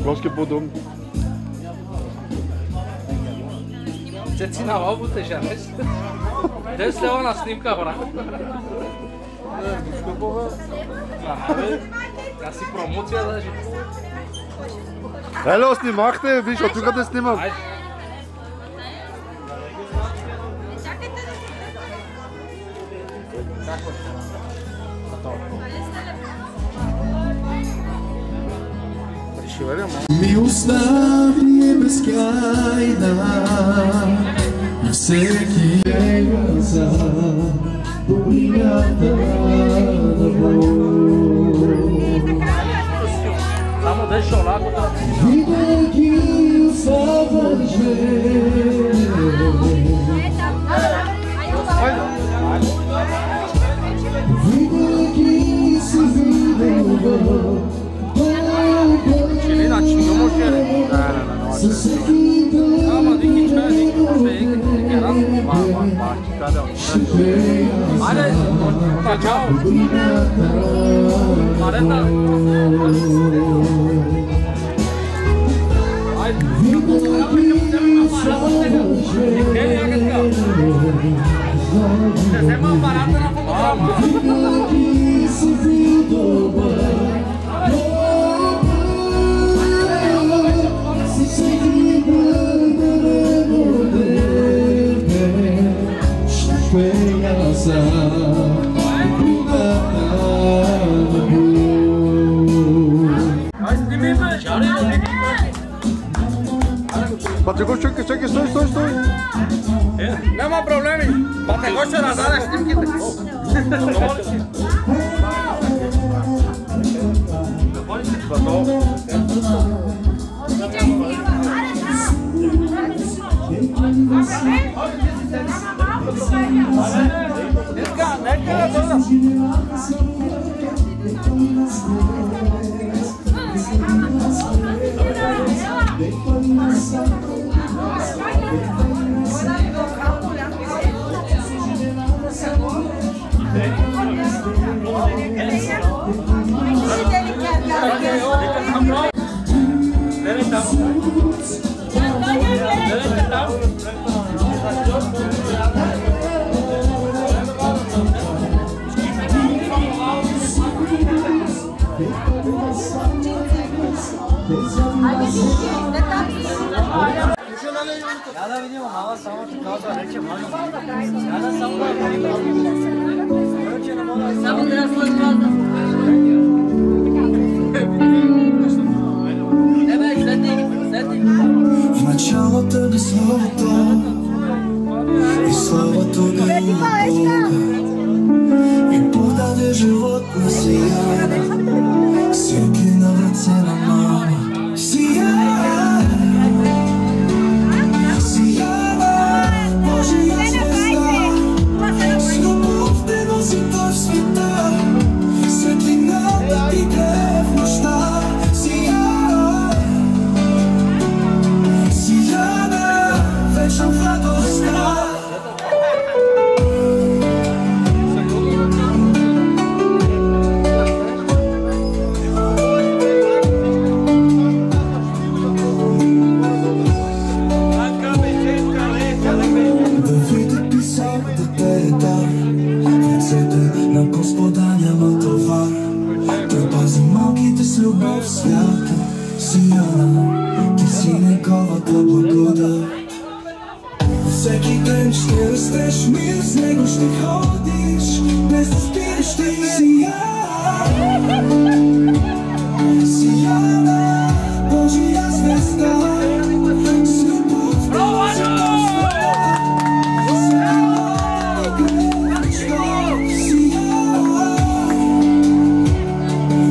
Troške podobno. Če si na obu te želiš? Gdje se ona snimka, brate? Ja si promocija daži. Hello, snimahte, viš, od tukaj te snimam. Miłosław niebezkrajna i всеки глаза богинята на Бог. Само да шо лако да. Видейки съвърже. Видейки си видела. Иначе не може. Ама дики чая, дики раз. Айде, чао. Пацако, чакай, стой! Няма проблеми! Пацако ще раздаде снимките! Ja da vidimo malo samo ti kao da reće malo. Ja da samo Samo da nas gleda. В началото бе Словото и Словото бе Бога и подаде живот на Сияна. Всеки на ръце на мама. Сияна, Божия звезда, с любов те носи в света, светлината ти грее в нощта. Сияна, вечна в радостта. Давид е писал да те е дар, в ръцете на Господа няма товар. Той пази малките с любов в свята. Сияна, ти си неговата благодат. Всеки ден ще растеш, мир с него ще ходиш, без да спираш ти. Сияна, Божия звезда, с любов те носи в света.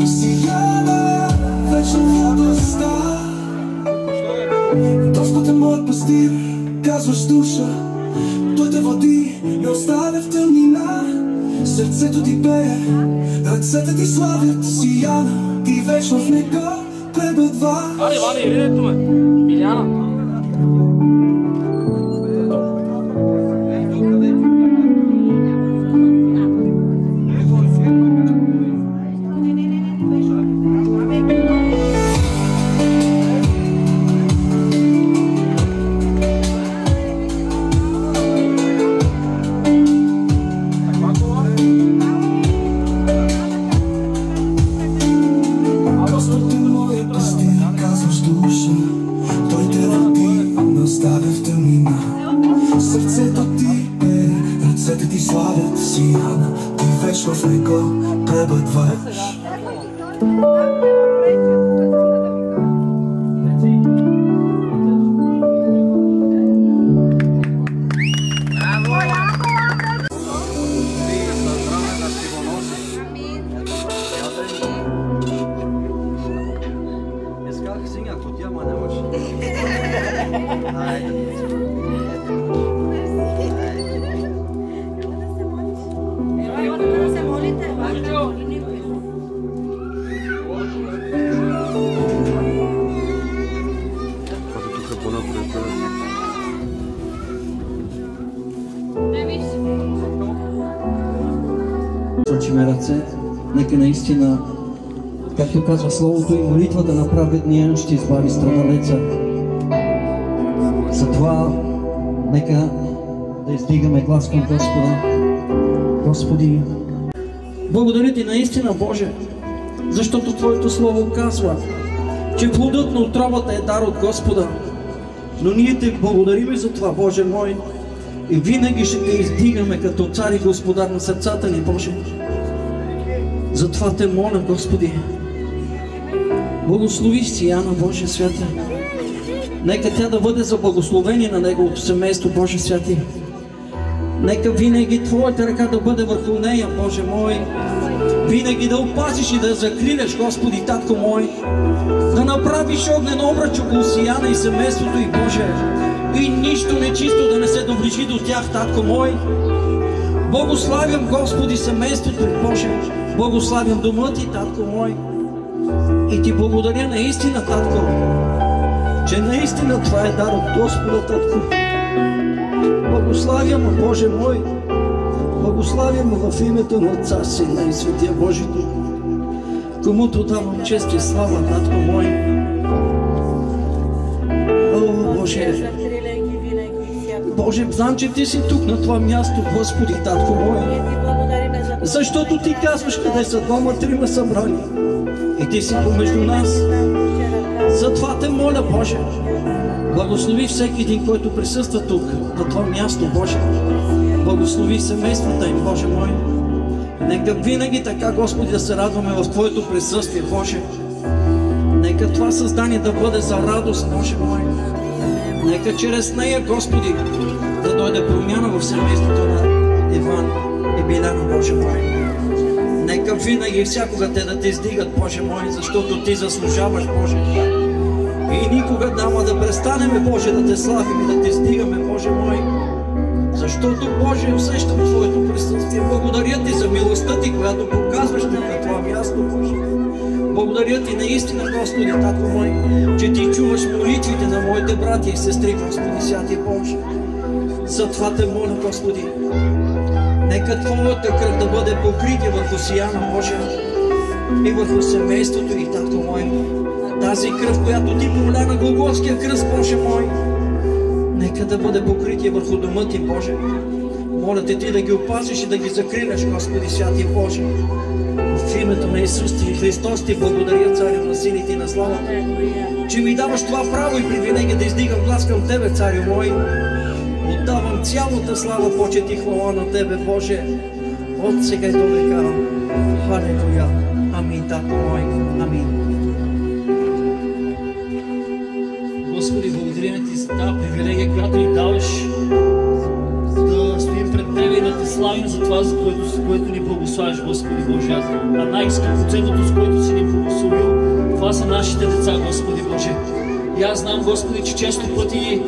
Сияна, вечна в радостта. Господ е моят пастир, казваш душа, той те води, не оставя в тъмнина. Сърцето ти пее, ръцете ти славят. Сияна, ти вечно в него пребъдваш. Вани, идете ме! Миляна! Сърцето ти е, ръцете ти славят. Сияна, ти вечно в него пребъдваш. Сочиме ръце, нека наистина Както казва Словото и молитвата на праведния ще избави страдалеца. Затова нека да издигаме глас към Господа. Господи, благодаря Ти наистина, Боже, защото Твоето Слово казва, че плодът на утробата е дар от Господа. Но ние Те благодарим за това, Боже мой, и винаги ще Те издигаме като цар и господар на сърцата ни, Боже. Затова Те моля, Господи, благослови Сияна, Боже свята. Нека тя да бъде за благословение на неговото семейство, Боже святи. Нека винаги Твоята ръка да бъде върху нея, Боже мой. Винаги да опазиш и да закриляш, Господи, Татко мой. Да направиш огнен обръч около Сияна и семейството й, Боже. И нищо нечисто да не се доближи до тях, Татко мой. Благославям, Господи, семейството й, Боже. Благославям дома Ти, Татко мой. И Ти благодаря наистина, Татко, че наистина това е дар от Господа, Татко. Благославям, Боже мой, благославям в името на Отца, Сина и Светия Божи Дух, комуто давам чест и слава, Татко мой. О, Боже, Боже, знам, че Ти си тук на това място, Господи, Татко мой, защото Ти казваш къде са двама-трима събрани и Ти си помежду нас. Затова Те моля, Боже, благослови всеки един, който присъства тук, на това място, Боже. Благослови семействата им, Боже мой. Нека винаги така, Господи, да се радваме в Твоето присъствие, Боже. Нека това създание да бъде за радост, Боже мой. Нека чрез нея, Господи, да дойде промяна в семейството на Иван и Биляна, Боже мой. Нека винаги и всякога те да Те издигат, Боже мой, защото Ти заслужаваш, Боже. И никога няма да престанеме, Боже, да Те славим и да Те издигаме, Боже мой. Защото, Боже, усещам Твоето присъствие. Благодаря Ти за милостта Ти, която показваш тук на това място, Боже. Благодаря Ти наистина, Господи, Татко мой, че Ти чуваш молитвите на моите братя и сестри, Господи, святи Боже. Затова Те моля, Господи, нека Твоята кръв да бъде покритие върху Сияна, Боже, и върху семейството и, Татко мой. Тази кръв, която Ти проля на Голготския кръст, Боже мой, нека да бъде покритие върху дома Ти, Боже. Моля Те Ти да ги опазиш и да ги закриляш, Господи, святи Боже. В името на Исус Христос Ти благодаря, Царю на силите и на славата, че ми даваш това право и привилегия да издигам глас към Тебе, Царю мой. Отдавам цялата слава, почет и хвала на Тебе, Боже, от сега и до века. Халелуя. Амин, Татко мой. Амин. Господи, благодарим Ти за тази привилегия, която ни даваш да стоим пред Тебе и да Те славим за това, за което ни благославиш, Господи Боже. А най-скъпоценното, с което си ни благословил, това са нашите деца, Господи Боже. И аз знам, Господи, че често пъти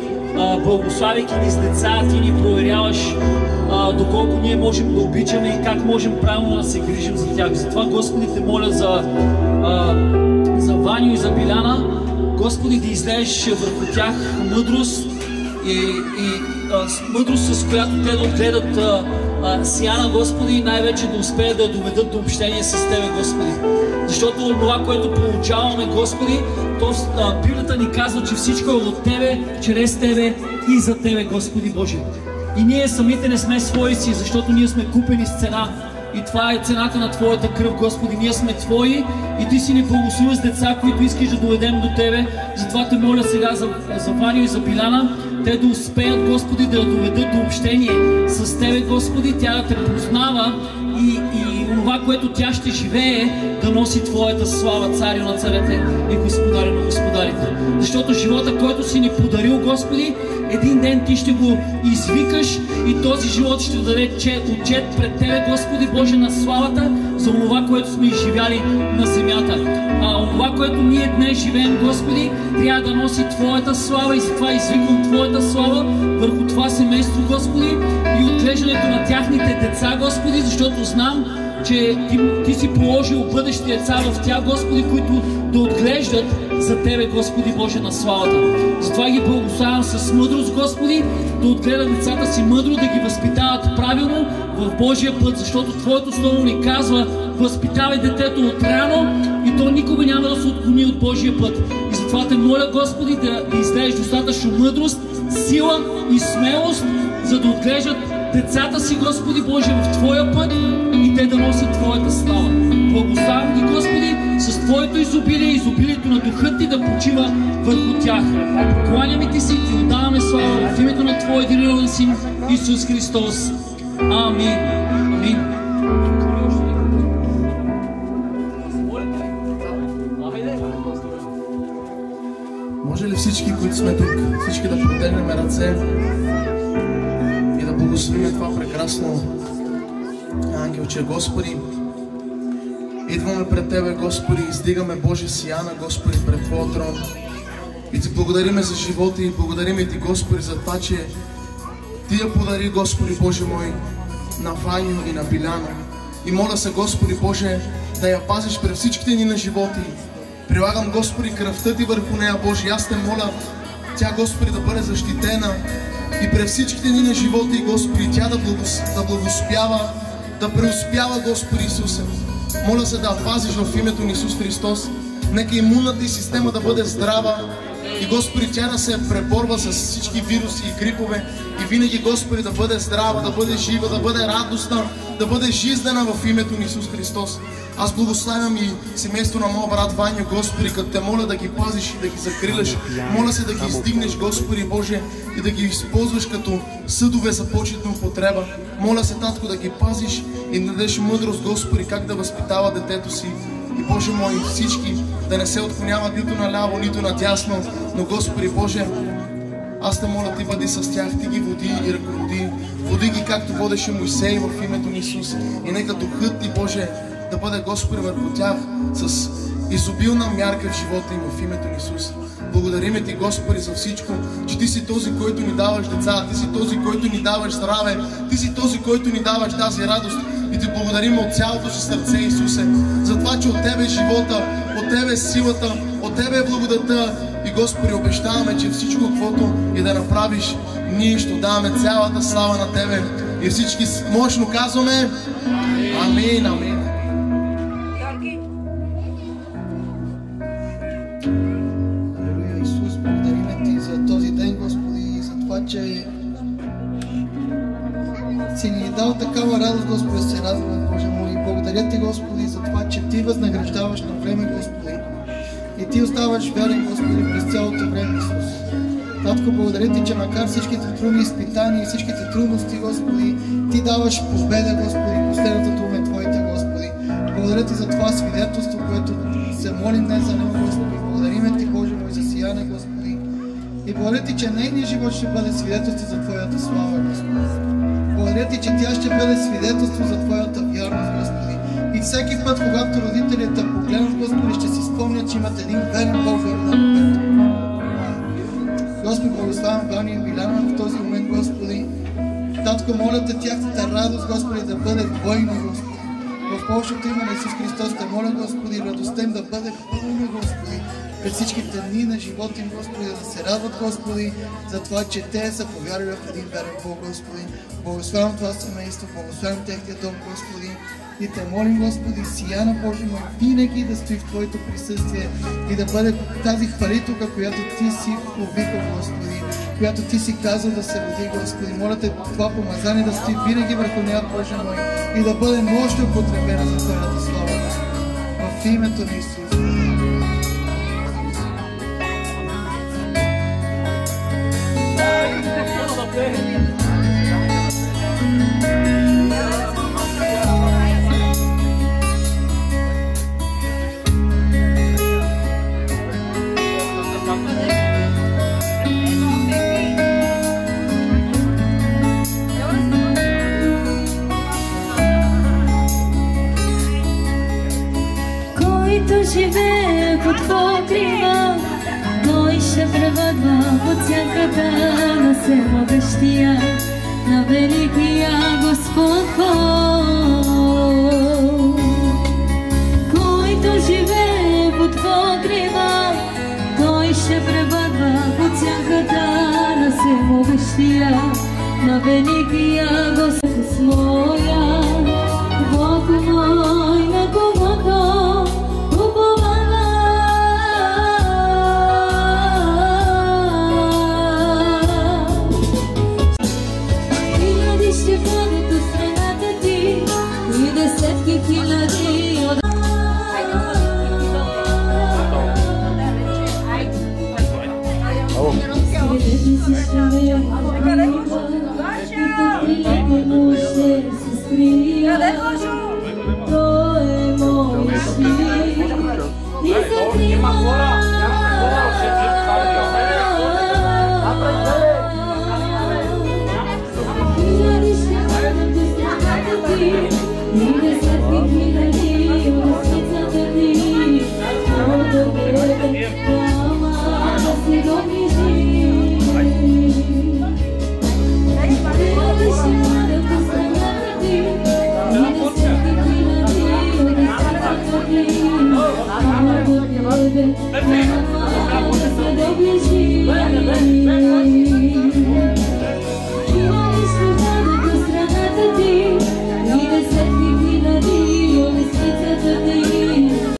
благославяйки ни с деца, Ти ни проверяваш доколко ние можем да обичаме и как можем правилно да се грижим за тях. Затова, Господи, Те моля за Ваню и за Биляна, Господи, да излезеш върху тях мъдрост и мъдрост, с която те да отгледат Сияна, Господи, и най-вече да успеят да доведат до общение с Тебе, Господи. Защото това, което получаваме, Господи, то Библията ни казва, че всичко е от Тебе, чрез Тебе и за Тебе, Господи Боже. И ние самите не сме свои си, защото ние сме купени с цена. И това е цената на Твоята кръв, Господи. Ние сме Твои и Ти си ни благослови с деца, които искаш да доведем до Тебе. Затова Те моля сега за Ваню и за Биляна, те да успеят, Господи, да я доведат до общение с Тебе, Господи, тя да Те познава и това, което тя ще живее, да носи Твоята слава, Царю на царете и Господарю на господарите. Защото живота, който си ни подарил, Господи, един ден Ти ще го извикаш и този живот ще даде отчет пред Тебе, Господи Боже, на славата за това, което сме изживяли на земята. Това, което ние днес живеем, Господи, трябва да носи Твоята слава и затова извиквам Твоята слава върху това семейство, Господи, и отглеждането на тяхните деца, Господи, защото знам, че Ти си положил бъдещи деца в тях, Господи, които да отглеждат за Тебе, Господи Боже, на славата. Затова ги благославям с мъдрост, Господи, да отгледат децата си мъдро, да ги възпитават правилно в Божия път, защото Твоето слово ни казва: възпитавай детето от рано и то никога няма да се отклони от Божия път. И затова те моля, Господи, да излееш достатъчно мъдрост, сила и смелост, за да отглеждат децата си, Господи Боже, в Твоя път и те да носят Твоята слава. Благославям ги, Господи, с Твоето изобилие, изобилието на Духът Ти да почива върху тях. Покланяме Ти си и Ти отдаваме слава в името на Твоя единороден Син Исус Христос. Амин. Амин. Може ли всички, които сме тук, всички да протегнем ръце и да благословим това прекрасно ангелче? Господи, идваме пред Тебе, Господи, издигаме Божия сияна, Господи, пред Твоя трон. И Ти благодариме за живота и благодариме Ти, Господи, за това, че Ти я подари, Господи Боже мой, на Ваню и на Биляна. И моля се, Господи Боже, да я пазиш през всичките ни на живота. Прилагам, Господи, кръвта Ти върху нея, Боже. Аз Те моля, тя, Господи, да бъде защитена и през всичките ни на живота и, Господи, тя да благоуспява, да преуспява, Господи Исусе. Моля се да пазиш в името на Исус Христос. Нека имунната й система да бъде здрава и, Господи, тя да се преборва с всички вируси и грипове и винаги, Господи, да бъде здрава, да бъде жива, да бъде радостна, да бъде жизнена в името на Исус Христос. Аз благославям и семейство на моя брат Ваня, Господи, като Те моля да ги пазиш и да ги закриляш. Моля се да ги издигнеш, Господи Боже, и да ги използваш като съдове за почетна употреба. Моля се, Татко, да ги пазиш и да дадеш мъдрост, Господи, как да възпитава детето си. И, Боже мой, всички да не се отклоняват нито наляво, нито надясно, но, Господи Боже, аз Те моля, Ти бъди с тях, Ти ги води и ръководи. Води ги, както водеше Мойсей в името на Исус. И нека Духът Ти, Боже, да бъде, Господи, върху тях с изобилна мярка в живота им в името на Исус. Благодариме Ти, Господи, за всичко, че Ти си този, който ни даваш деца, Ти си този, който ни даваш здраве, Ти си този, който ни даваш тази радост. И Ти благодарим от цялото си сърце, Исусе, за това, че от Тебе е живота, от Тебе е силата, от Тебе е благодата. И, Господи, обещаваме, че всичко, каквото и да направиш, ние ще даваме цялата слава на Тебе. И всички мощно казваме амин, амин. Алелуя, Исус, благодариме Ти за този ден, Господи, и за това, че си ни дал такава радост, Господи, да се радваме, Боже мой. Благодаря Ти, Господи, за това, че Ти възнаграждаваш на време, Господи. И Ти оставаш верен, Господи, през цялото време, Исус. Татко, благодаря Ти, че макар всичките трудни изпитания и всичките трудности, Господи, Ти даваш победа, Господи, последната дума е Твоите, Господи. Благодаря Ти за това свидетелство, което се молим днес за него, Господи. Благодариме Ти, Боже мой, за сияне, Господи. И благодаря Ти, че нейният живот ще бъде свидетелство за Твоята слава, Господи. Благодаря Ти, че тя ще бъде свидетелство за Твоята вярност, Господи. И всеки път, когато родителите погледнат, Господи, ще си спомнят, че имат един верен Бог в родителите. Господи, благославям Ваня и Биляна в този момент, Господи. Татко, моля Те тяхната радост, Господи, да бъде двойна, Господи. В повечето име на Исус Христос Те моля, Господи, радостта им да бъде пълна, Господи. Пред всичките дни на живота им, Господи, да се радват, Господи, за това, че Те са повярвали в един верен Бог, Господи. Благославям това семейство, благославям техния дом, Господи. И Те молим, Господи, сияна, Боже мой, винаги да стои в Твоето присъствие и да бъде тази хвалителка, която Ти си повикал, Господи, която Ти си казал да се роди, Господи. Моля Те това помазание да стои винаги върху нея, Боже мой, и да бъде мощно употребена за Твоята слава, Господи. В името на Исус. Живее под покрива, той ще превъдва от всяката на всемогъщия, на великия Господ. Който живее под покрива, той ще превъдва от всяката на всемогъщия, на великия Господ моя. Бог мой, на когото уповам Thank you.